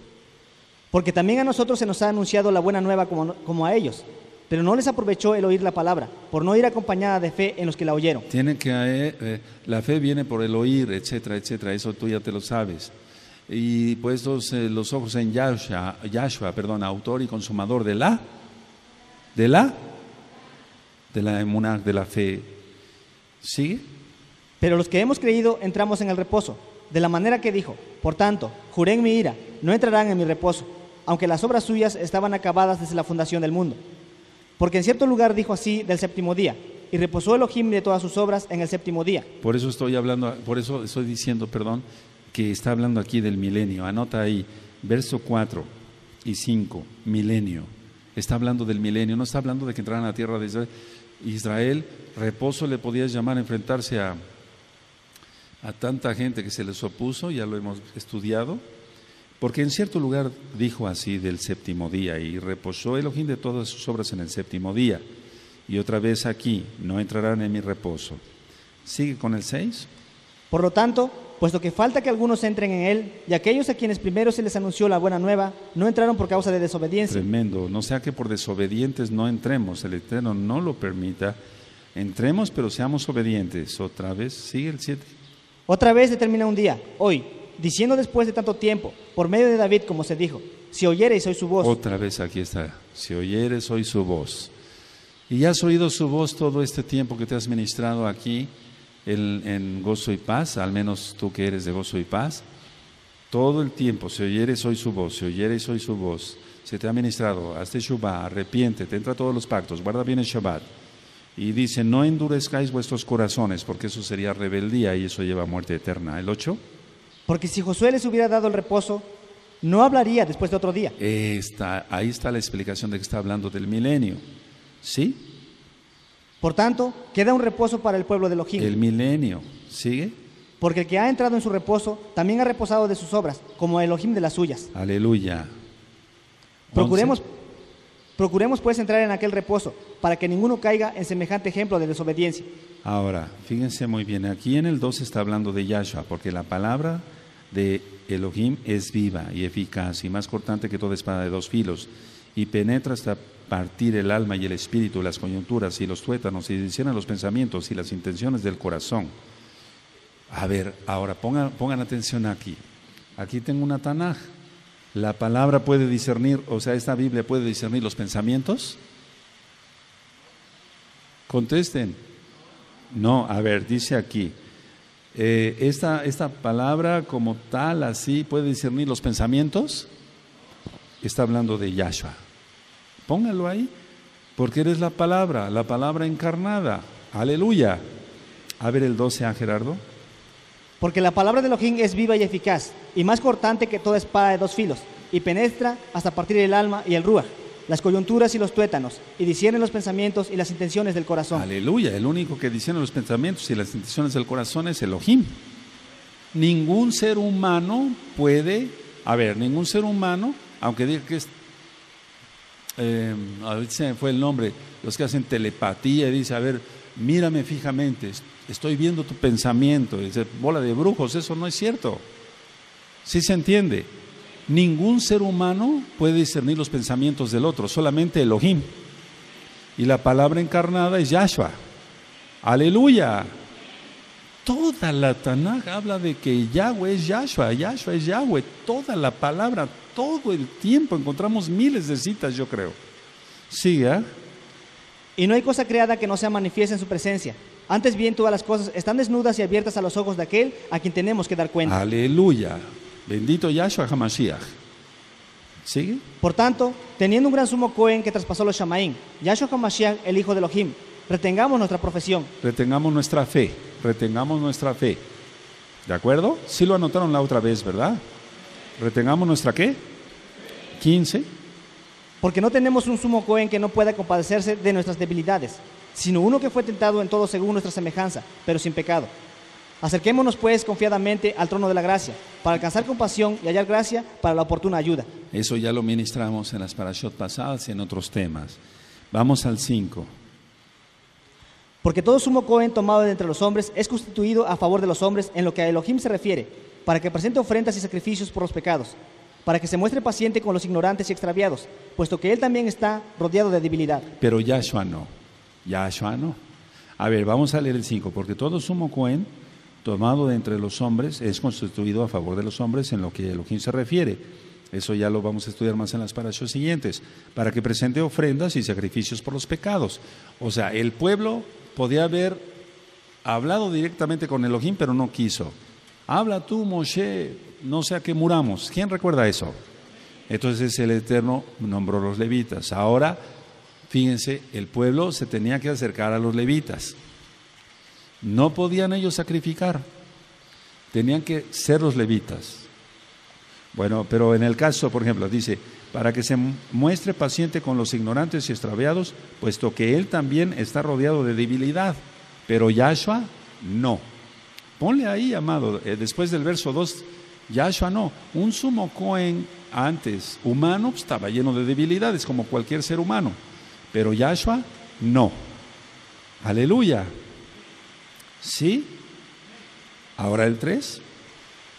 Porque también a nosotros se nos ha anunciado la buena nueva como a ellos. Pero no les aprovechó el oír la palabra, por no ir acompañada de fe en los que la oyeron. Tienen que la fe viene por el oír, etcétera, etcétera. Eso tú ya te lo sabes. Y puestos los ojos en Yahshua, autor y consumador de la emuná, de la fe. ¿Sigue? Pero los que hemos creído entramos en el reposo, de la manera que dijo, por tanto, juré en mi ira, no entrarán en mi reposo, aunque las obras suyas estaban acabadas desde la fundación del mundo. Porque en cierto lugar dijo así del séptimo día, y reposó Elohim de todas sus obras en el séptimo día. Por eso estoy diciendo, que está hablando aquí del milenio. Anota ahí, verso 4 y 5, milenio. Está hablando del milenio, no está hablando de que entraran a la tierra de Israel. Israel, reposo le podías llamar a enfrentarse a tanta gente que se les opuso, ya lo hemos estudiado. Porque en cierto lugar dijo así del séptimo día, y reposó Elohim de todas sus obras en el séptimo día. Y otra vez aquí, no entrarán en mi reposo. ¿Sigue con el 6? Por lo tanto, puesto que falta que algunos entren en él, y aquellos a quienes primero se les anunció la buena nueva no entraron por causa de desobediencia. Tremendo, no sea que por desobedientes no entremos, el Eterno no lo permita. Entremos, pero seamos obedientes. Otra vez, sigue el 7. Otra vez determina un día, hoy, diciendo después de tanto tiempo, por medio de David, como se dijo, si oyereis hoy su voz. Otra vez aquí está, si oyeres hoy su voz. Y ya has oído su voz todo este tiempo que te has ministrado aquí en Gozo y Paz, al menos tú que eres de Gozo y Paz. Todo el tiempo, si oyeres hoy su voz, si oyeres hoy su voz, se te ha ministrado, hazte Shuvah, arrepiéntete, entra a todos los pactos, guarda bien el Shabbat. Y dice, no endurezcáis vuestros corazones, porque eso sería rebeldía y eso lleva a muerte eterna. ¿El 8? Porque si Josué les hubiera dado el reposo, no hablaría después de otro día. Ahí está la explicación de que está hablando del milenio. ¿Sí? Por tanto, queda un reposo para el pueblo de Elohim. El milenio. ¿Sigue? Porque el que ha entrado en su reposo también ha reposado de sus obras, como Elohim de las suyas. Aleluya. Procuremos pues entrar en aquel reposo, para que ninguno caiga en semejante ejemplo de desobediencia. Ahora, fíjense muy bien, aquí en el 2 está hablando de Yahshua, porque la palabra de Elohim es viva y eficaz y más cortante que toda espada de dos filos, y penetra hasta partir el alma y el espíritu, las coyunturas y los tuétanos, y discierne los pensamientos y las intenciones del corazón. A ver, ahora pongan atención aquí. Aquí tengo una Tanaj. ¿La palabra puede discernir, o sea, esta Biblia puede discernir los pensamientos? Contesten. No, a ver, dice aquí, esta palabra como tal, así, ¿puede discernir los pensamientos? Está hablando de Yahshua. Póngalo ahí, porque eres la palabra encarnada. Aleluya. A ver el 12, Gerardo. Porque la palabra de Elohim es viva y eficaz, y más cortante que toda espada de dos filos, y penetra hasta partir el alma y el ruaj, las coyunturas y los tuétanos, y discierne los pensamientos y las intenciones del corazón. Aleluya, el único que discierne los pensamientos y las intenciones del corazón es Elohim. Ningún ser humano puede, ningún ser humano, aunque diga que es, ahorita se me fue el nombre, los que hacen telepatía, y dice, a ver, mírame fijamente, estoy viendo tu pensamiento, dice, bola de brujos, eso no es cierto. ¿Sí se entiende? Ningún ser humano puede discernir los pensamientos del otro, solamente Elohim. Y la palabra encarnada es Yahshua. Aleluya. Toda la Tanaj habla de que Yahweh es Yahshua, Yahshua es Yahweh. Toda la palabra, todo el tiempo, encontramos miles de citas, yo creo. Siga. Y no hay cosa creada que no sea manifiesta en su presencia. Antes bien, todas las cosas están desnudas y abiertas a los ojos de aquel a quien tenemos que dar cuenta. Aleluya. Bendito Yahshua HaMashiach. ¿Sigue? Por tanto, teniendo un gran sumo Cohen que traspasó los Shamaim, Yahshua HaMashiach, el hijo de Elohim, retengamos nuestra profesión. Retengamos nuestra fe. Retengamos nuestra fe. ¿De acuerdo? Sí lo anotaron la otra vez, ¿verdad? Retengamos nuestra ¿qué? 15. Porque no tenemos un sumo Cohen que no pueda compadecerse de nuestras debilidades, sino uno que fue tentado en todo según nuestra semejanza, pero sin pecado. Acerquémonos pues confiadamente al trono de la gracia, para alcanzar compasión y hallar gracia para la oportuna ayuda. Eso ya lo ministramos en las parashot pasadas y en otros temas. Vamos al 5. Porque todo sumo Cohen tomado de entre los hombres es constituido a favor de los hombres en lo que a Elohim se refiere, para que presente ofrendas y sacrificios por los pecados, para que se muestre paciente con los ignorantes y extraviados, puesto que él también está rodeado de debilidad. Pero Yahshua no. Yahshua no. A ver, vamos a leer el 5. Porque todo sumo Cohen tomado de entre los hombres es constituido a favor de los hombres en lo que a Elohim se refiere. Eso ya lo vamos a estudiar más en las parashot siguientes. Para que presente ofrendas y sacrificios por los pecados. O sea, el pueblo podía haber hablado directamente con Elohim, pero no quiso. Habla tú, Moshe, no sea que muramos. ¿Quién recuerda eso? Entonces el Eterno nombró los levitas. Ahora, fíjense, el pueblo se tenía que acercar a los levitas. No podían ellos sacrificar. Tenían que ser los levitas. Bueno, pero en el caso, por ejemplo, dice, para que se muestre paciente con los ignorantes y extraviados, puesto que él también está rodeado de debilidad. Pero Yahshua, no. Ponle ahí, amado, después del verso 2, Yahshua no. Un sumo Cohen antes, humano, estaba lleno de debilidades, como cualquier ser humano. Pero Yahshua, no. Aleluya. ¿Sí? Ahora el 3.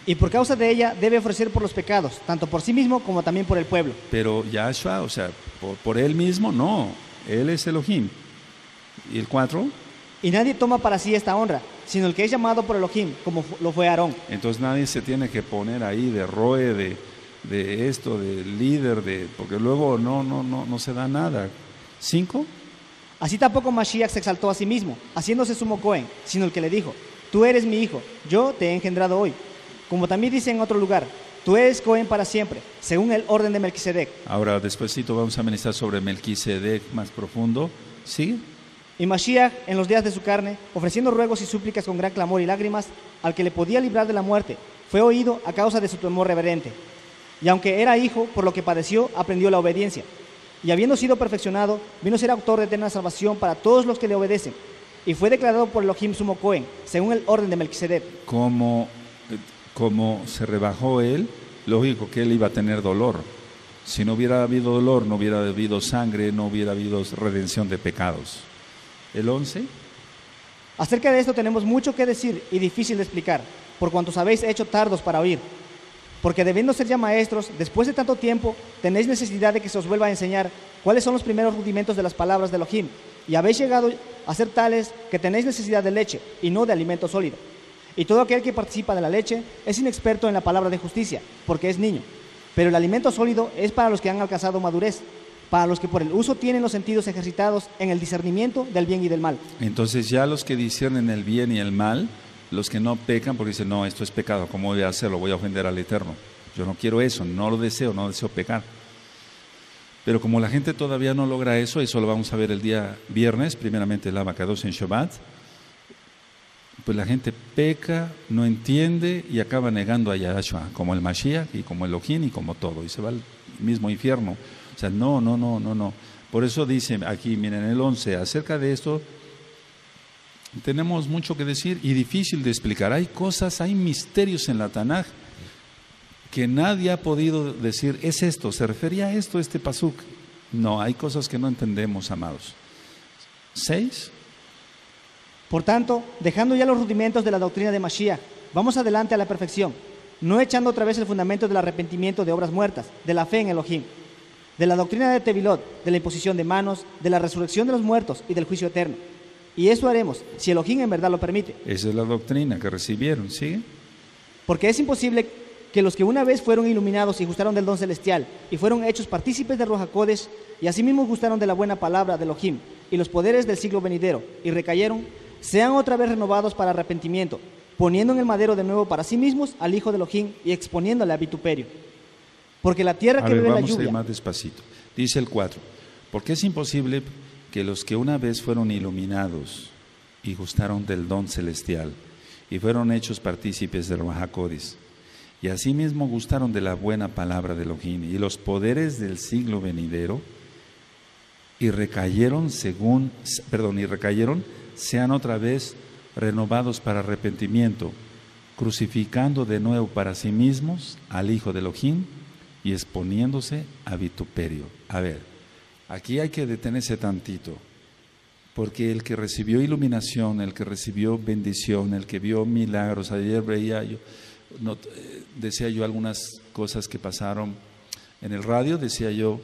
Y por causa de ella debe ofrecer por los pecados, tanto por sí mismo como también por el pueblo. Pero Yahshua, o sea, por él mismo, no. Él es Elohim. ¿Y el 4? Y nadie toma para sí esta honra, sino el que es llamado por Elohim, como lo fue Aarón. Entonces nadie se tiene que poner ahí de roe, de esto, de líder, porque luego no se da nada. 5. Así tampoco Mashiach se exaltó a sí mismo, haciéndose sumo Cohen, sino el que le dijo: tú eres mi hijo, yo te he engendrado hoy. Como también dice en otro lugar: tú eres Cohen para siempre, según el orden de Melquisedec. Ahora, despuesito vamos a ministrar sobre Melquisedec más profundo. ¿Sigue? Y Mashiach, en los días de su carne, ofreciendo ruegos y súplicas con gran clamor y lágrimas, al que le podía librar de la muerte, fue oído a causa de su temor reverente. Y aunque era hijo, por lo que padeció, aprendió la obediencia. Y habiendo sido perfeccionado, vino a ser autor de eterna salvación para todos los que le obedecen. Y fue declarado por Elohim sumo Cohen, según el orden de Melquisedec. Como se rebajó él, lógico que él iba a tener dolor. Si no hubiera habido dolor, no hubiera habido sangre, no hubiera habido redención de pecados. El 11. Acerca de esto tenemos mucho que decir y difícil de explicar, por cuantos habéis hecho tardos para oír. Porque debiendo ser ya maestros, después de tanto tiempo, tenéis necesidad de que se os vuelva a enseñar cuáles son los primeros rudimentos de las palabras de Elohim, y habéis llegado a ser tales que tenéis necesidad de leche y no de alimento sólido. Y todo aquel que participa de la leche es inexperto en la palabra de justicia, porque es niño. Pero el alimento sólido es para los que han alcanzado madurez, para los que por el uso tienen los sentidos ejercitados en el discernimiento del bien y del mal. Entonces ya los que disciernen el bien y el mal, los que no pecan porque dicen, no, esto es pecado, ¿cómo voy a hacerlo? Voy a ofender al Eterno. Yo no quiero eso, no lo deseo, no deseo pecar. Pero como la gente todavía no logra eso lo vamos a ver el día viernes, primeramente el Abacados en Shabbat, pues la gente peca, no entiende y acaba negando a Yahshua, como el Mashiach y como Elohim y como todo, y se va al mismo infierno. O sea, no. Por eso dice aquí, miren, el 11, acerca de esto tenemos mucho que decir y difícil de explicar. Hay cosas, hay misterios en la Tanaj que nadie ha podido decir, es esto, se refería a esto, este pasuk. No, hay cosas que no entendemos, amados. 6. Por tanto, dejando ya los rudimentos de la doctrina de Mashiach, vamos adelante a la perfección, no echando otra vez el fundamento del arrepentimiento de obras muertas, de la fe en Elohim, de la doctrina de Tevilot, de la imposición de manos, de la resurrección de los muertos y del juicio eterno. Y eso haremos, si Elohim en verdad lo permite. Esa es la doctrina que recibieron, ¿sí? Porque es imposible que los que una vez fueron iluminados y gustaron del don celestial y fueron hechos partícipes de Ruach HaKodesh y asimismo gustaron de la buena palabra de Elohim y los poderes del siglo venidero y recayeron, sean otra vez renovados para arrepentimiento, poniendo en el madero de nuevo para sí mismos al Hijo de Elohim y exponiéndole a vituperio. Porque la tierra que bebe la lluvia... Vamos a ir más despacito. Dice el 4. Porque es imposible que los que una vez fueron iluminados y gustaron del don celestial y fueron hechos partícipes de Ruach HaKodesh y asimismo gustaron de la buena palabra de Elohim y los poderes del siglo venidero y recayeron sean otra vez renovados para arrepentimiento, crucificando de nuevo para sí mismos al Hijo de Elohim y exponiéndose a vituperio. A ver, aquí hay que detenerse tantito, porque el que recibió iluminación, el que recibió bendición, el que vio milagros, ayer veía yo, decía yo algunas cosas que pasaron en el radio, decía yo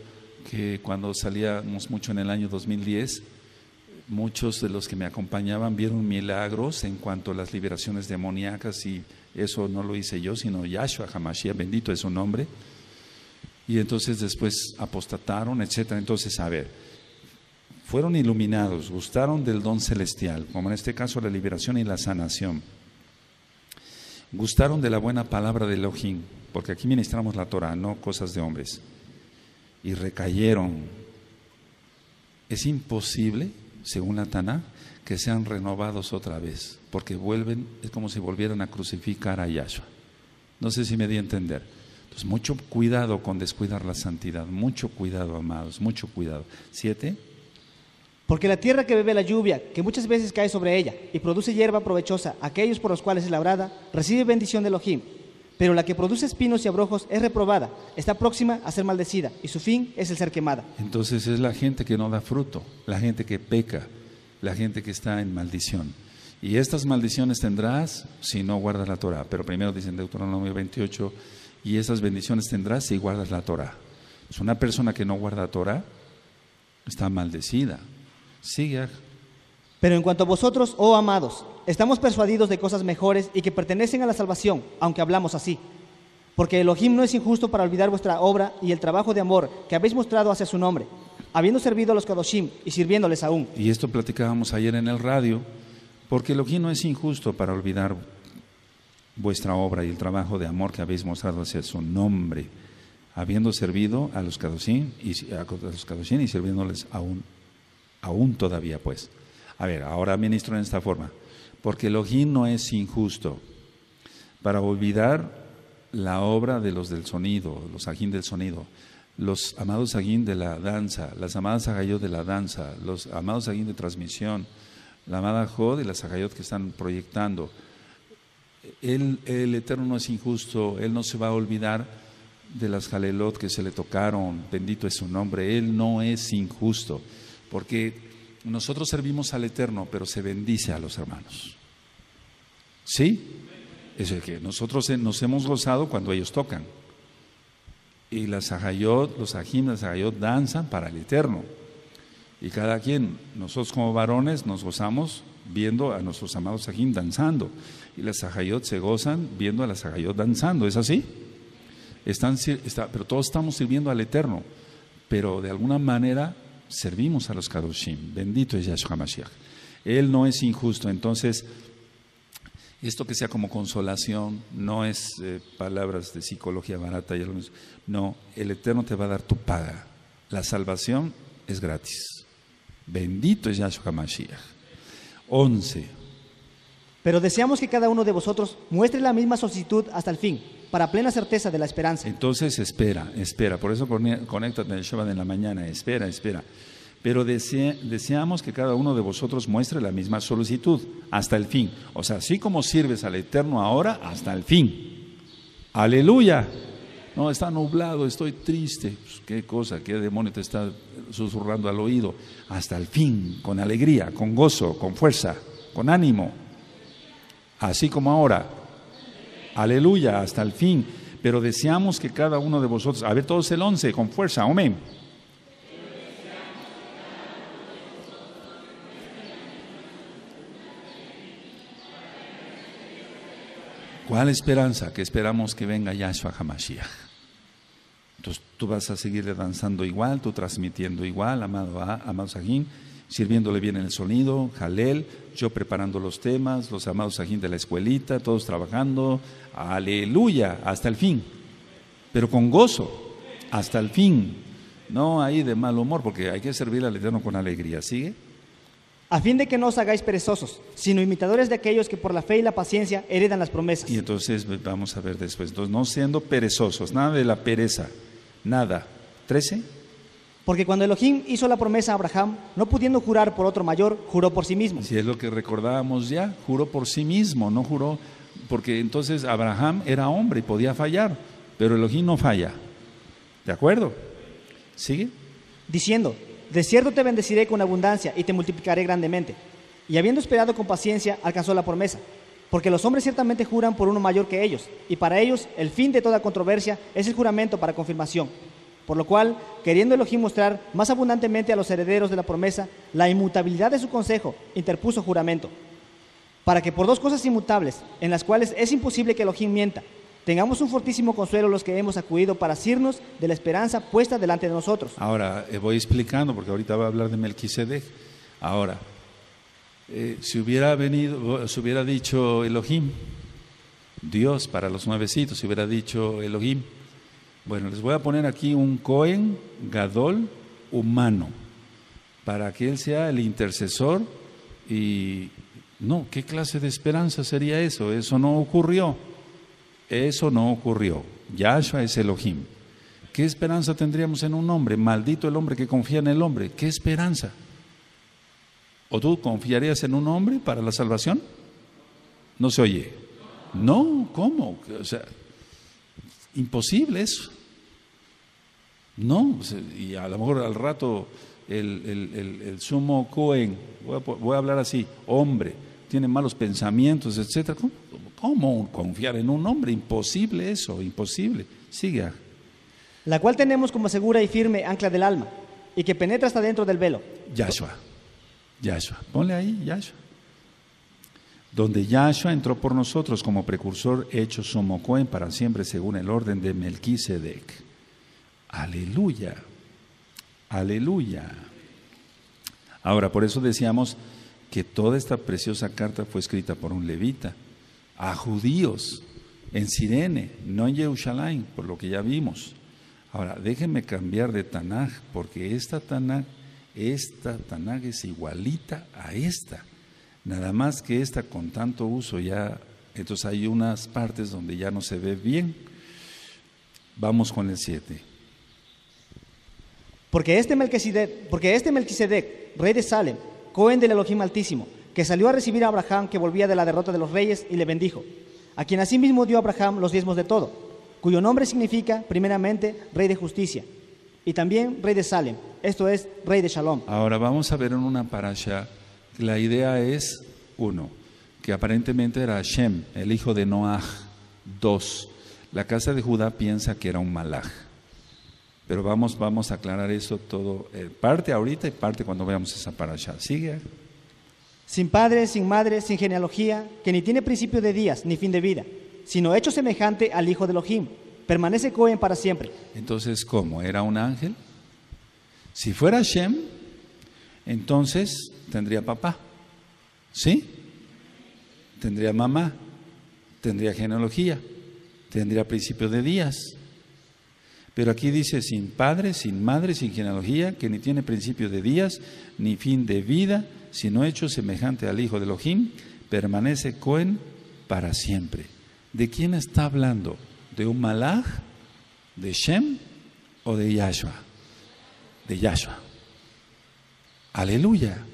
que cuando salíamos mucho en el año 2010, muchos de los que me acompañaban vieron milagros en cuanto a las liberaciones demoníacas y eso no lo hice yo, sino Yahshua HaMashiach, bendito es su nombre. Y entonces después apostataron, etcétera. Entonces, a ver, fueron iluminados, gustaron del don celestial, como en este caso la liberación y la sanación. Gustaron de la buena palabra de Elohim, porque aquí ministramos la Torah, no cosas de hombres. Y recayeron. Es imposible, según la Taná, que sean renovados otra vez, porque vuelven, es como si volvieran a crucificar a Yahshua. No sé si me di a entender. Entonces, mucho cuidado con descuidar la santidad, mucho cuidado, amados, mucho cuidado. 7. Porque la tierra que bebe la lluvia, que muchas veces cae sobre ella y produce hierba provechosa, aquellos por los cuales es labrada, recibe bendición de Elohim. Pero la que produce espinos y abrojos es reprobada, está próxima a ser maldecida y su fin es el ser quemada. Entonces es la gente que no da fruto, la gente que peca, la gente que está en maldición. Y estas maldiciones tendrás si no guardas la Torah. Pero primero dice en Deuteronomio 28, y esas bendiciones tendrás si guardas la Torah. Es una persona que no guarda Torah, está maldecida. Sigue. Pero en cuanto a vosotros, oh amados, estamos persuadidos de cosas mejores y que pertenecen a la salvación, aunque hablamos así. Porque Elohim no es injusto para olvidar vuestra obra y el trabajo de amor que habéis mostrado hacia su nombre, habiendo servido a los Kadoshim y sirviéndoles aún. Y esto platicábamos ayer en el radio, porque Elohim no es injusto para olvidar vuestra obra y el trabajo de amor que habéis mostrado hacia su nombre, habiendo servido a los Kadoshim y sirviéndoles aún todavía, pues. A ver, ahora ministro en esta forma. Porque Elohim no es injusto para olvidar la obra de los del sonido, los ajín del sonido, los amados ajín de la danza, las amadas agayot de la danza, los amados ajín de transmisión, la amada Jod y las agayot que están proyectando. El Eterno no es injusto, Él no se va a olvidar de las jalelot que se le tocaron, bendito es su nombre. Él no es injusto, porque nosotros servimos al Eterno, pero se bendice a los hermanos. ¿Sí? Es el que nosotros nos hemos gozado cuando ellos tocan. Y las agayot, los ajim, las agayot danzan para el Eterno. Y cada quien, nosotros como varones nos gozamos viendo a nuestros amados ajim danzando. Y las agayot se gozan viendo a las agayot danzando. ¿Es así? Pero todos estamos sirviendo al Eterno. Pero de alguna manera servimos a los Kadoshim. Bendito es Yahshua Mashiach. Él no es injusto. Entonces, esto que sea como consolación, no es palabras de psicología barata. No, el Eterno te va a dar tu paga. La salvación es gratis. Bendito es Yahshua Mashiach. 11. Pero deseamos que cada uno de vosotros muestre la misma solicitud hasta el fin, para plena certeza de la esperanza. Entonces espera. Por eso conéctate en el Shabbat en la mañana. Espera. Pero deseamos que cada uno de vosotros muestre la misma solicitud hasta el fin. O sea, así como sirves al Eterno ahora, hasta el fin. ¡Aleluya! No, está nublado, estoy triste. Pues, ¿qué cosa? ¿Qué demonio te está susurrando al oído? Hasta el fin, con alegría, con gozo, con fuerza, con ánimo. Así como ahora. ¡Aleluya! Hasta el fin. Pero deseamos que cada uno de vosotros... A ver, todos el 11, con fuerza. Amén. ¿Cuál esperanza? Que esperamos que venga Yahshua HaMashiach. Entonces tú vas a seguirle danzando igual, tú transmitiendo igual, amado Sajín, sirviéndole bien en el sonido, Jalel, yo preparando los temas, los amados Sajín de la escuelita, todos trabajando, aleluya, hasta el fin, pero con gozo, hasta el fin, no ahí de mal humor, porque hay que servir al Eterno con alegría, ¿sigue? A fin de que no os hagáis perezosos, sino imitadores de aquellos que por la fe y la paciencia heredan las promesas. Y entonces vamos a ver después, entonces no siendo perezosos, nada de la pereza, nada. 13. Porque cuando Elohim hizo la promesa a Abraham, no pudiendo jurar por otro mayor, juró por sí mismo. Si es lo que recordábamos ya, juró por sí mismo, no juró, porque entonces Abraham era hombre y podía fallar, pero Elohim no falla. ¿De acuerdo? ¿Sigue? Diciendo: de cierto te bendeciré con abundancia y te multiplicaré grandemente. Y habiendo esperado con paciencia, alcanzó la promesa. Porque los hombres ciertamente juran por uno mayor que ellos, y para ellos el fin de toda controversia es el juramento para confirmación. Por lo cual, queriendo Elohim mostrar más abundantemente a los herederos de la promesa la inmutabilidad de su consejo, interpuso juramento. Para que por dos cosas inmutables, en las cuales es imposible que Elohim mienta, tengamos un fortísimo consuelo los que hemos acudido para asirnos de la esperanza puesta delante de nosotros. Ahora voy explicando, porque ahorita va a hablar de Melquisedec. Ahora, si hubiera dicho Elohim, Dios para los nuevecitos, si hubiera dicho Elohim, bueno, les voy a poner aquí un Cohen Gadol humano, para que él sea el intercesor. Y no, ¿qué clase de esperanza sería eso? Eso no ocurrió. Yahshua es Elohim. ¿Qué esperanza tendríamos en un hombre? Maldito el hombre que confía en el hombre. ¿Qué esperanza? ¿O tú confiarías en un hombre para la salvación? No se oye. No, ¿cómo? O sea, imposible eso. No, y a lo mejor al rato el sumo Cohen, voy a hablar así, hombre, tiene malos pensamientos, etcétera. ¿Cómo confiar en un hombre? Imposible eso, imposible. Sigue. La cual tenemos como segura y firme ancla del alma, y que penetra hasta dentro del velo. Yahshua, ponle ahí Yahshua. Donde Yahshua entró por nosotros como precursor hecho sumo cohen para siempre según el orden de Melquisedec. Aleluya, aleluya. Ahora, por eso decíamos que toda esta preciosa carta fue escrita por un levita, a judíos, en Cirene, no en Jerusalén, por lo que ya vimos. Ahora, déjenme cambiar de Tanaj, porque esta Tanaj es igualita a esta. Nada más que esta con tanto uso ya, entonces hay unas partes donde ya no se ve bien. Vamos con el 7. Porque este Melquisedec, rey de Salem, Cohen del Elohim Altísimo, que salió a recibir a Abraham que volvía de la derrota de los reyes y le bendijo, a quien asimismo dio a Abraham los diezmos de todo, cuyo nombre significa primeramente rey de justicia y también rey de Salem, esto es rey de Shalom. Ahora vamos a ver en una parasha. La idea es, 1, que aparentemente era Hashem, el hijo de Noaj. 2, la casa de Judá piensa que era un malaj. Pero vamos a aclarar eso todo, parte ahorita y parte cuando veamos esa parasha. Sigue. Sin padre, sin madre, sin genealogía, que ni tiene principio de días ni fin de vida, sino hecho semejante al hijo de Elohim, permanece Cohen para siempre. Entonces, ¿cómo? ¿Era un ángel? Si fuera Hashem, entonces tendría papá, ¿sí? Tendría mamá, tendría genealogía, tendría principio de días. Pero aquí dice sin padre, sin madre, sin genealogía, que ni tiene principio de días, ni fin de vida, sino hecho semejante al hijo de Elohim, permanece Cohen para siempre. ¿De quién está hablando? ¿De un malaj? ¿De Shem o de Yahshua? De Yahshua. Aleluya,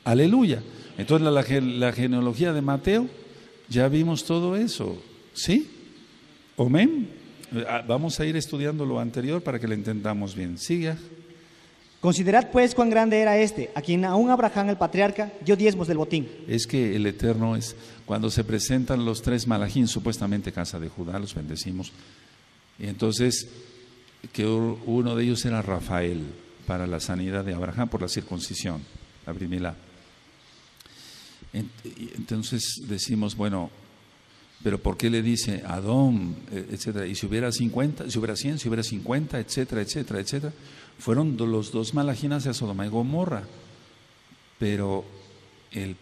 aleluya. Entonces la genealogía de Mateo, ya vimos todo eso, ¿sí? Amén. Vamos a ir estudiando lo anterior para que lo entendamos bien. Siga. Considerad pues cuán grande era este, a quien aún Abraham el patriarca dio diezmos del botín. Es que el Eterno es, cuando se presentan los 3 malajim, supuestamente casa de Judá, los bendecimos. Y entonces, que uno de ellos era Rafael, para la sanidad de Abraham por la circuncisión, la primera. Entonces decimos, bueno, pero ¿por qué le dice Adón, etcétera? Y si hubiera 50, si hubiera 100, si hubiera 50, etcétera, etcétera, etcétera. Fueron los 2 malajim hacia Sodoma y Gomorra, pero el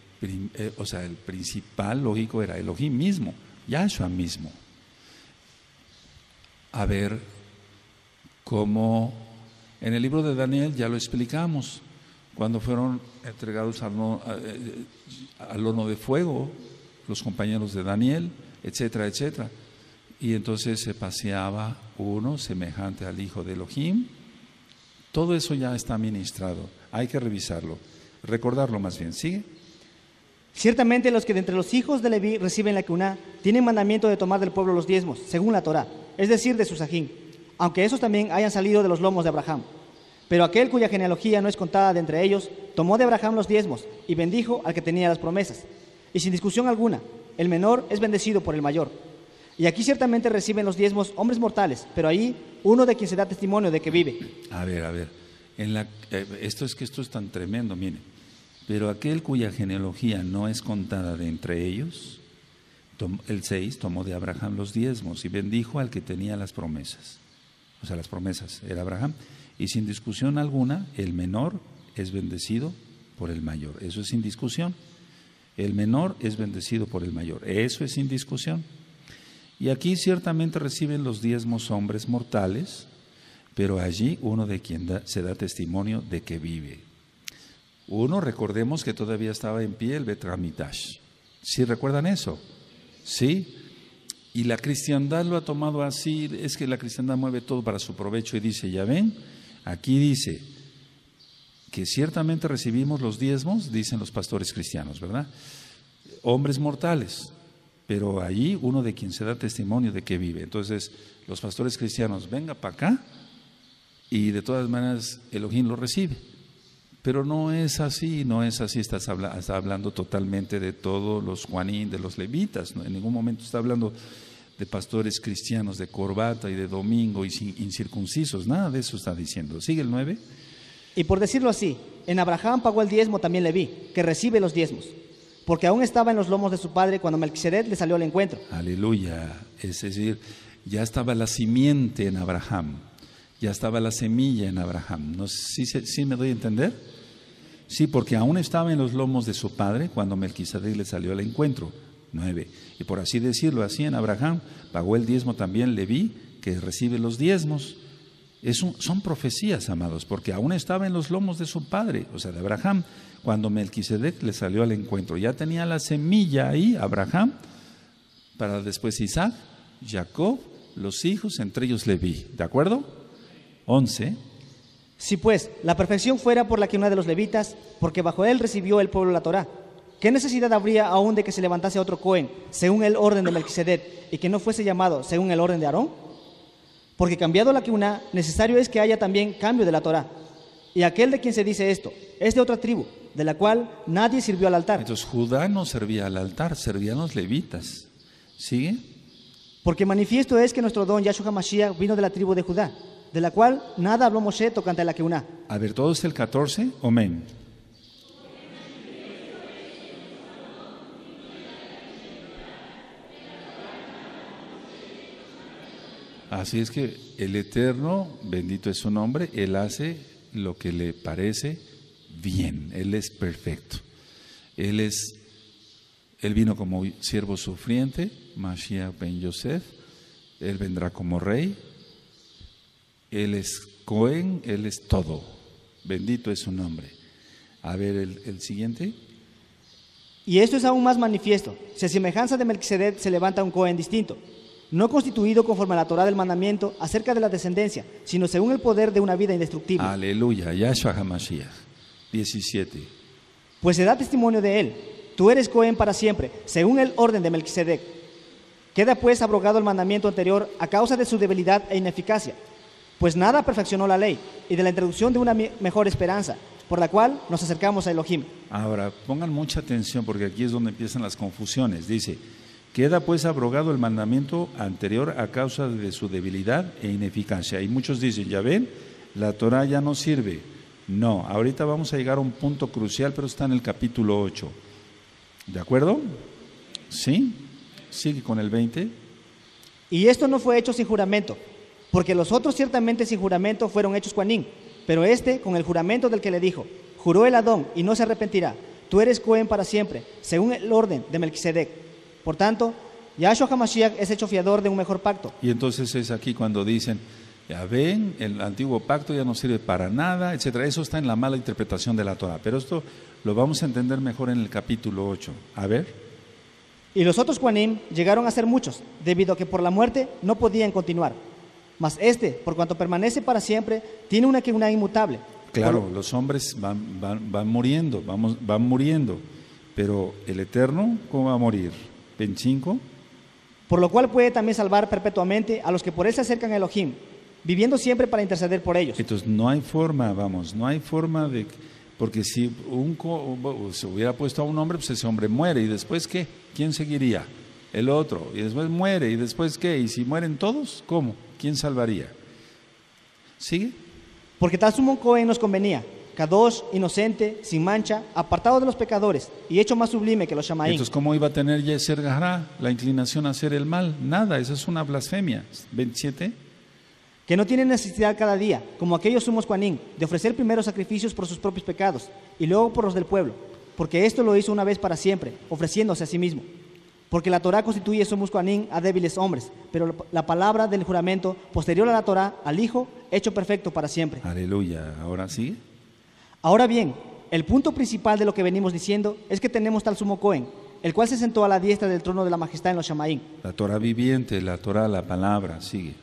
principal lógico era Elohim mismo, Yahshua mismo. A ver cómo en el libro de Daniel ya lo explicamos, cuando fueron entregados al horno de fuego los compañeros de Daniel, etcétera, etcétera. Y entonces se paseaba uno semejante al hijo de Elohim. Todo eso ya está ministrado, hay que revisarlo, recordarlo más bien. ¿Sigue? Ciertamente los que de entre los hijos de Leví reciben la Keuná tienen mandamiento de tomar del pueblo los diezmos, según la Torá, es decir, de sus ajín, aunque esos también hayan salido de los lomos de Abraham. Pero aquel cuya genealogía no es contada de entre ellos, tomó de Abraham los diezmos y bendijo al que tenía las promesas. Y sin discusión alguna, el menor es bendecido por el mayor. Y aquí ciertamente reciben los diezmos hombres mortales, pero ahí uno de quien se da testimonio de que vive. A ver, esto es tan tremendo, miren. Pero aquel cuya genealogía no es contada de entre ellos, el 6, tomó de Abraham los diezmos y bendijo al que tenía las promesas. O sea, las promesas era Abraham. Y sin discusión alguna, el menor es bendecido por el mayor. Eso es sin discusión. El menor es bendecido por el mayor. Eso es sin discusión. Y aquí ciertamente reciben los diezmos hombres mortales, pero allí uno de quien se da testimonio de que vive. Uno, recordemos que todavía estaba en pie el Bet Hamikdash. ¿Sí recuerdan eso? ¿Sí? Y la cristiandad lo ha tomado así, es que la cristiandad mueve todo para su provecho y dice, ya ven, aquí dice que ciertamente recibimos los diezmos, dicen los pastores cristianos, ¿verdad? Hombres mortales, pero allí uno de quien se da testimonio de que vive. Entonces, los pastores cristianos, venga para acá y de todas maneras Elohim lo recibe. Pero no es así, no es así. Está hablando totalmente de todos los Juanín, de los levitas. ¿No? En ningún momento está hablando de pastores cristianos de corbata y de domingo y incircuncisos. Nada de eso está diciendo. Sigue el 9. Y por decirlo así, en Abraham pagó el diezmo también Leví, que recibe los diezmos, porque aún estaba en los lomos de su padre cuando Melquisedec le salió al encuentro. Aleluya. Es decir, ya estaba la simiente en Abraham, ya estaba la semilla en Abraham. ¿No? ¿Sí me doy a entender? Sí, porque aún estaba en los lomos de su padre cuando Melquisedec le salió al encuentro. 9. Y por así decirlo, así en Abraham pagó el diezmo también Leví, que recibe los diezmos. Son profecías, amados, porque aún estaba en los lomos de su padre, o sea, de Abraham, cuando Melquisedec le salió al encuentro. Ya tenía la semilla ahí, Abraham, para después Isaac, Jacob, los hijos, entre ellos Leví. ¿De acuerdo? 11. Si pues la perfección fuera por la que una de los levitas, porque bajo él recibió el pueblo la Torá, ¿qué necesidad habría aún de que se levantase otro Cohen, según el orden de Melquisedec, y que no fuese llamado según el orden de Aarón? Porque cambiado la Keuná, necesario es que haya también cambio de la Torá. Y aquel de quien se dice esto es de otra tribu, de la cual nadie sirvió al altar. Entonces Judá no servía al altar, servían los levitas. ¿Sigue? Porque manifiesto es que nuestro don Yahshua Mashiach vino de la tribu de Judá, de la cual nada habló Moshe tocante a la Keuná. A ver, ¿todo es el 14? Amén. Así es que el Eterno, bendito es su nombre, Él hace lo que le parece bien, Él es perfecto. Él vino como siervo sufriente, Mashiach ben Yosef, Él vendrá como rey, Él es Cohen, Él es todo, bendito es su nombre. A ver el siguiente. Y esto es aún más manifiesto, si a semejanza de Melquisedec se levanta un Cohen distinto, no constituido conforme a la Torá del mandamiento acerca de la descendencia, sino según el poder de una vida indestructible. Aleluya, Yahshua HaMashiach. 17. Pues se da testimonio de él, tú eres Cohen para siempre, según el orden de Melquisedec. Queda pues abrogado el mandamiento anterior a causa de su debilidad e ineficacia, pues nada perfeccionó la ley, y de la introducción de una mejor esperanza, por la cual nos acercamos a Elohim. Ahora, pongan mucha atención porque aquí es donde empiezan las confusiones. Dice, queda pues abrogado el mandamiento anterior a causa de su debilidad e ineficacia. Y muchos dicen, ya ven, la Torah ya no sirve. No, ahorita vamos a llegar a un punto crucial, pero está en el capítulo 8. ¿De acuerdo? ¿Sí? Sigue con el 20. Y esto no fue hecho sin juramento, porque los otros ciertamente sin juramento fueron hechos Juanín, pero este con el juramento del que le dijo, juró el Adón y no se arrepentirá, tú eres Cohen para siempre, según el orden de Melquisedec. Por tanto, Yahshua HaMashiach es hecho fiador de un mejor pacto. Y entonces es aquí cuando dicen, ya ven, el antiguo pacto ya no sirve para nada, etcétera. Eso está en la mala interpretación de la Torah, pero esto lo vamos a entender mejor en el capítulo 8. A ver. Y los otros Juanim llegaron a ser muchos, debido a que por la muerte no podían continuar. Mas este, por cuanto permanece para siempre, tiene una Keuná inmutable. Claro, los hombres van muriendo, pero el Eterno, ¿cómo va a morir? 25. Por lo cual puede también salvar perpetuamente a los que por él se acercan a Elohim, viviendo siempre para interceder por ellos. Entonces no hay forma, no hay forma de... Porque si se hubiera puesto a un hombre, pues ese hombre muere, ¿y después qué? ¿Quién seguiría? El otro, y después muere, ¿y después qué? ¿Y si mueren todos? ¿Cómo? ¿Quién salvaría? ¿Sigue? Porque tal sumo Cohen nos convenía, Kadosh, inocente, sin mancha, apartado de los pecadores y hecho más sublime que los Shamaín. Entonces, ¿cómo iba a tener Yeser Gará la inclinación a hacer el mal? Nada, eso es una blasfemia. 27. Que no tiene necesidad cada día, como aquellos sumos Juanín, de ofrecer primero sacrificios por sus propios pecados y luego por los del pueblo, porque esto lo hizo una vez para siempre, ofreciéndose a sí mismo. Porque la Torá constituye sumus Juanín a débiles hombres, pero la palabra del juramento posterior a la Torá, al Hijo, hecho perfecto para siempre. Aleluya. ¿Ahora sí? Ahora bien, el punto principal de lo que venimos diciendo es que tenemos tal sumo Cohen, el cual se sentó a la diestra del trono de la majestad en los Shamaín. La Torá viviente, la Torá, la palabra, sigue.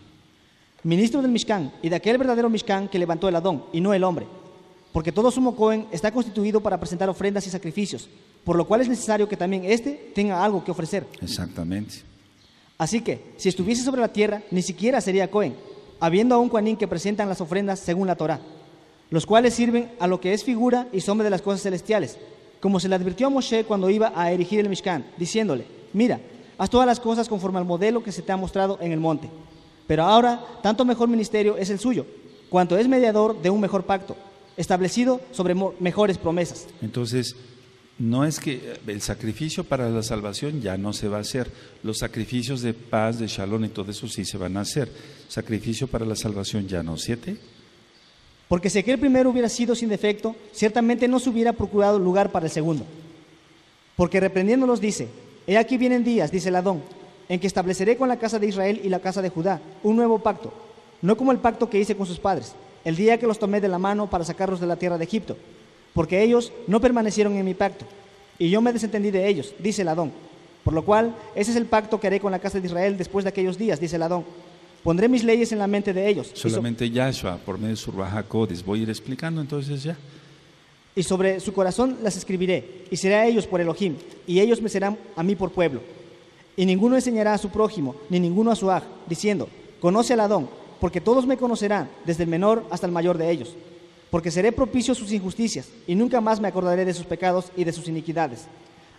Ministro del Mishkan y de aquel verdadero Mishkan que levantó el Adón y no el hombre, porque todo sumo Cohen está constituido para presentar ofrendas y sacrificios, por lo cual es necesario que también éste tenga algo que ofrecer. Exactamente. Así que, si estuviese sobre la tierra, ni siquiera sería Cohen, habiendo aún Juanín que presentan las ofrendas según la Torá. los cuales sirven a lo que es figura y sombra de las cosas celestiales, como se le advirtió a Moshe cuando iba a erigir el Mishkan, diciéndole: mira, haz todas las cosas conforme al modelo que se te ha mostrado en el monte. Pero ahora, tanto mejor ministerio es el suyo, cuanto es mediador de un mejor pacto, establecido sobre mejores promesas. Entonces, no es que el sacrificio para la salvación ya no se va a hacer. Los sacrificios de paz, de shalom y todo eso sí se van a hacer. Sacrificio para la salvación ya no. 7. Porque si aquel primero hubiera sido sin defecto, ciertamente no se hubiera procurado lugar para el segundo. Porque reprendiéndolos dice: he aquí vienen días, dice el Adón, en que estableceré con la casa de Israel y la casa de Judá un nuevo pacto, no como el pacto que hice con sus padres, el día que los tomé de la mano para sacarlos de la tierra de Egipto, porque ellos no permanecieron en mi pacto, y yo me desentendí de ellos, dice el Adón. Por lo cual, ese es el pacto que haré con la casa de Israel después de aquellos días, dice el Adón. Pondré mis leyes en la mente de ellos. Solamente Yahshua, por medio de su Ruach HaKodesh. Voy a ir explicando entonces ya. Y sobre su corazón las escribiré, y seré a ellos por Elohim, y ellos me serán a mí por pueblo. Y ninguno enseñará a su prójimo, ni ninguno a su aj, diciendo: conoce al Adón, porque todos me conocerán, desde el menor hasta el mayor de ellos. Porque seré propicio a sus injusticias, y nunca más me acordaré de sus pecados y de sus iniquidades.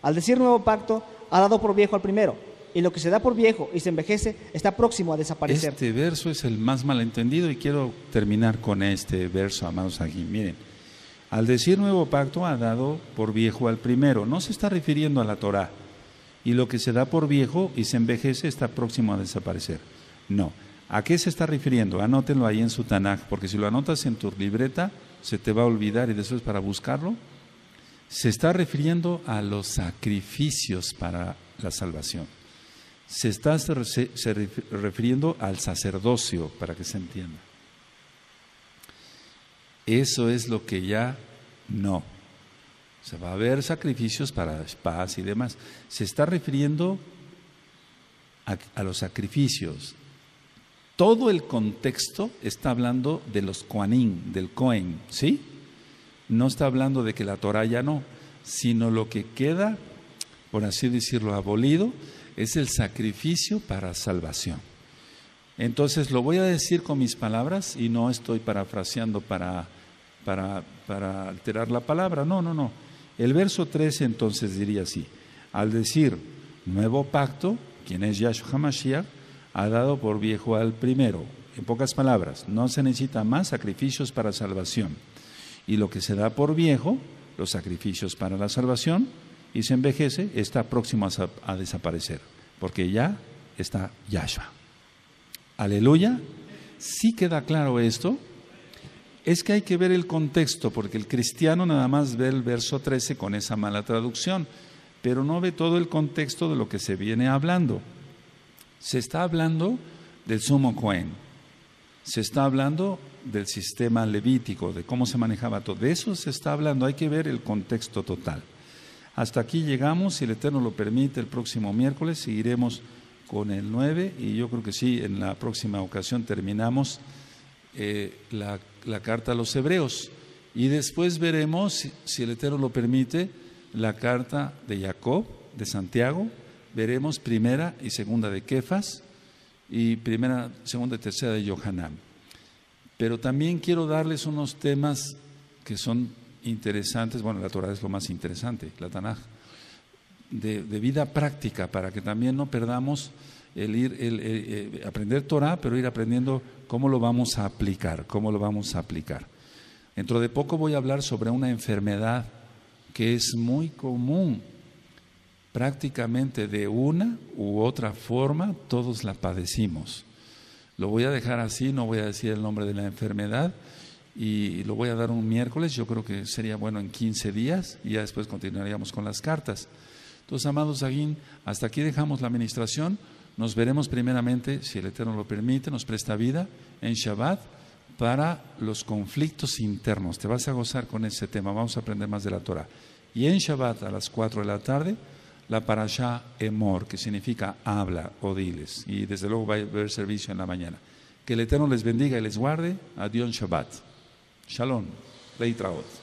Al decir nuevo pacto, ha dado por viejo al primero, y lo que se da por viejo y se envejece está próximo a desaparecer. Este verso es el más malentendido y quiero terminar con este verso, amados aquí. Miren, al decir nuevo pacto ha dado por viejo al primero, no se está refiriendo a la Torá. Y lo que se da por viejo y se envejece está próximo a desaparecer. No. ¿A qué se está refiriendo? Anótenlo ahí en su Tanaj, porque si lo anotas en tu libreta se te va a olvidar y después para buscarlo. Se está refiriendo a los sacrificios para la salvación. Se está refiriendo al sacerdocio, para que se entienda. Eso es lo que ya no. Se va a haber sacrificios para paz y demás. Se está refiriendo a los sacrificios. Todo el contexto está hablando de los Kohanim, del Cohen, ¿sí? No está hablando de que la Torah ya no, sino lo que queda, por así decirlo, abolido, es el sacrificio para salvación. Entonces lo voy a decir con mis palabras y no estoy parafraseando para alterar la palabra, no. El verso 13 entonces diría así: al decir nuevo pacto, quien es Yahshua HaMashiach, ha dado por viejo al primero. En pocas palabras, no se necesita más sacrificios para salvación. Y lo que se da por viejo, los sacrificios para la salvación, y se envejece, está próximo a desaparecer, porque ya está Yahshua. Aleluya. ¿Sí queda claro esto? Es que hay que ver el contexto, porque el cristiano nada más ve el verso 13 con esa mala traducción, pero no ve todo el contexto de lo que se viene hablando. Se está hablando del sumo Cohen, se está hablando del sistema levítico, de cómo se manejaba todo. De eso se está hablando, hay que ver el contexto total. Hasta aquí llegamos, si el Eterno lo permite, el próximo miércoles seguiremos con el 9 y yo creo que sí, en la próxima ocasión terminamos la carta a los Hebreos y después veremos, si el Eterno lo permite, la carta de Jacob, de Santiago, veremos primera y segunda de Kefas y primera, segunda y tercera de Yohanan. Pero también quiero darles unos temas que son interesantes. Bueno, la Torah es lo más interesante, la Tanaj, de vida práctica, para que también no perdamos el aprender Torah, pero ir aprendiendo cómo lo vamos a aplicar, Dentro de poco voy a hablar sobre una enfermedad que es muy común. Prácticamente de una u otra forma todos la padecimos. Lo voy a dejar así, no voy a decir el nombre de la enfermedad y lo voy a dar un miércoles, yo creo que sería bueno en 15 días y ya después continuaríamos con las cartas. Entonces, amados Aguín, hasta aquí dejamos la administración, nos veremos primeramente, si el Eterno lo permite, nos presta vida, en Shabbat, para los conflictos internos. Te vas a gozar con ese tema, vamos a aprender más de la Torah. Y en Shabbat a las 4 de la tarde, la parashá Emor, que significa habla o diles, y desde luego va a haber servicio en la mañana. Que el Eterno les bendiga y les guarde. Adiós Shabbat. Shalom. Leitraot.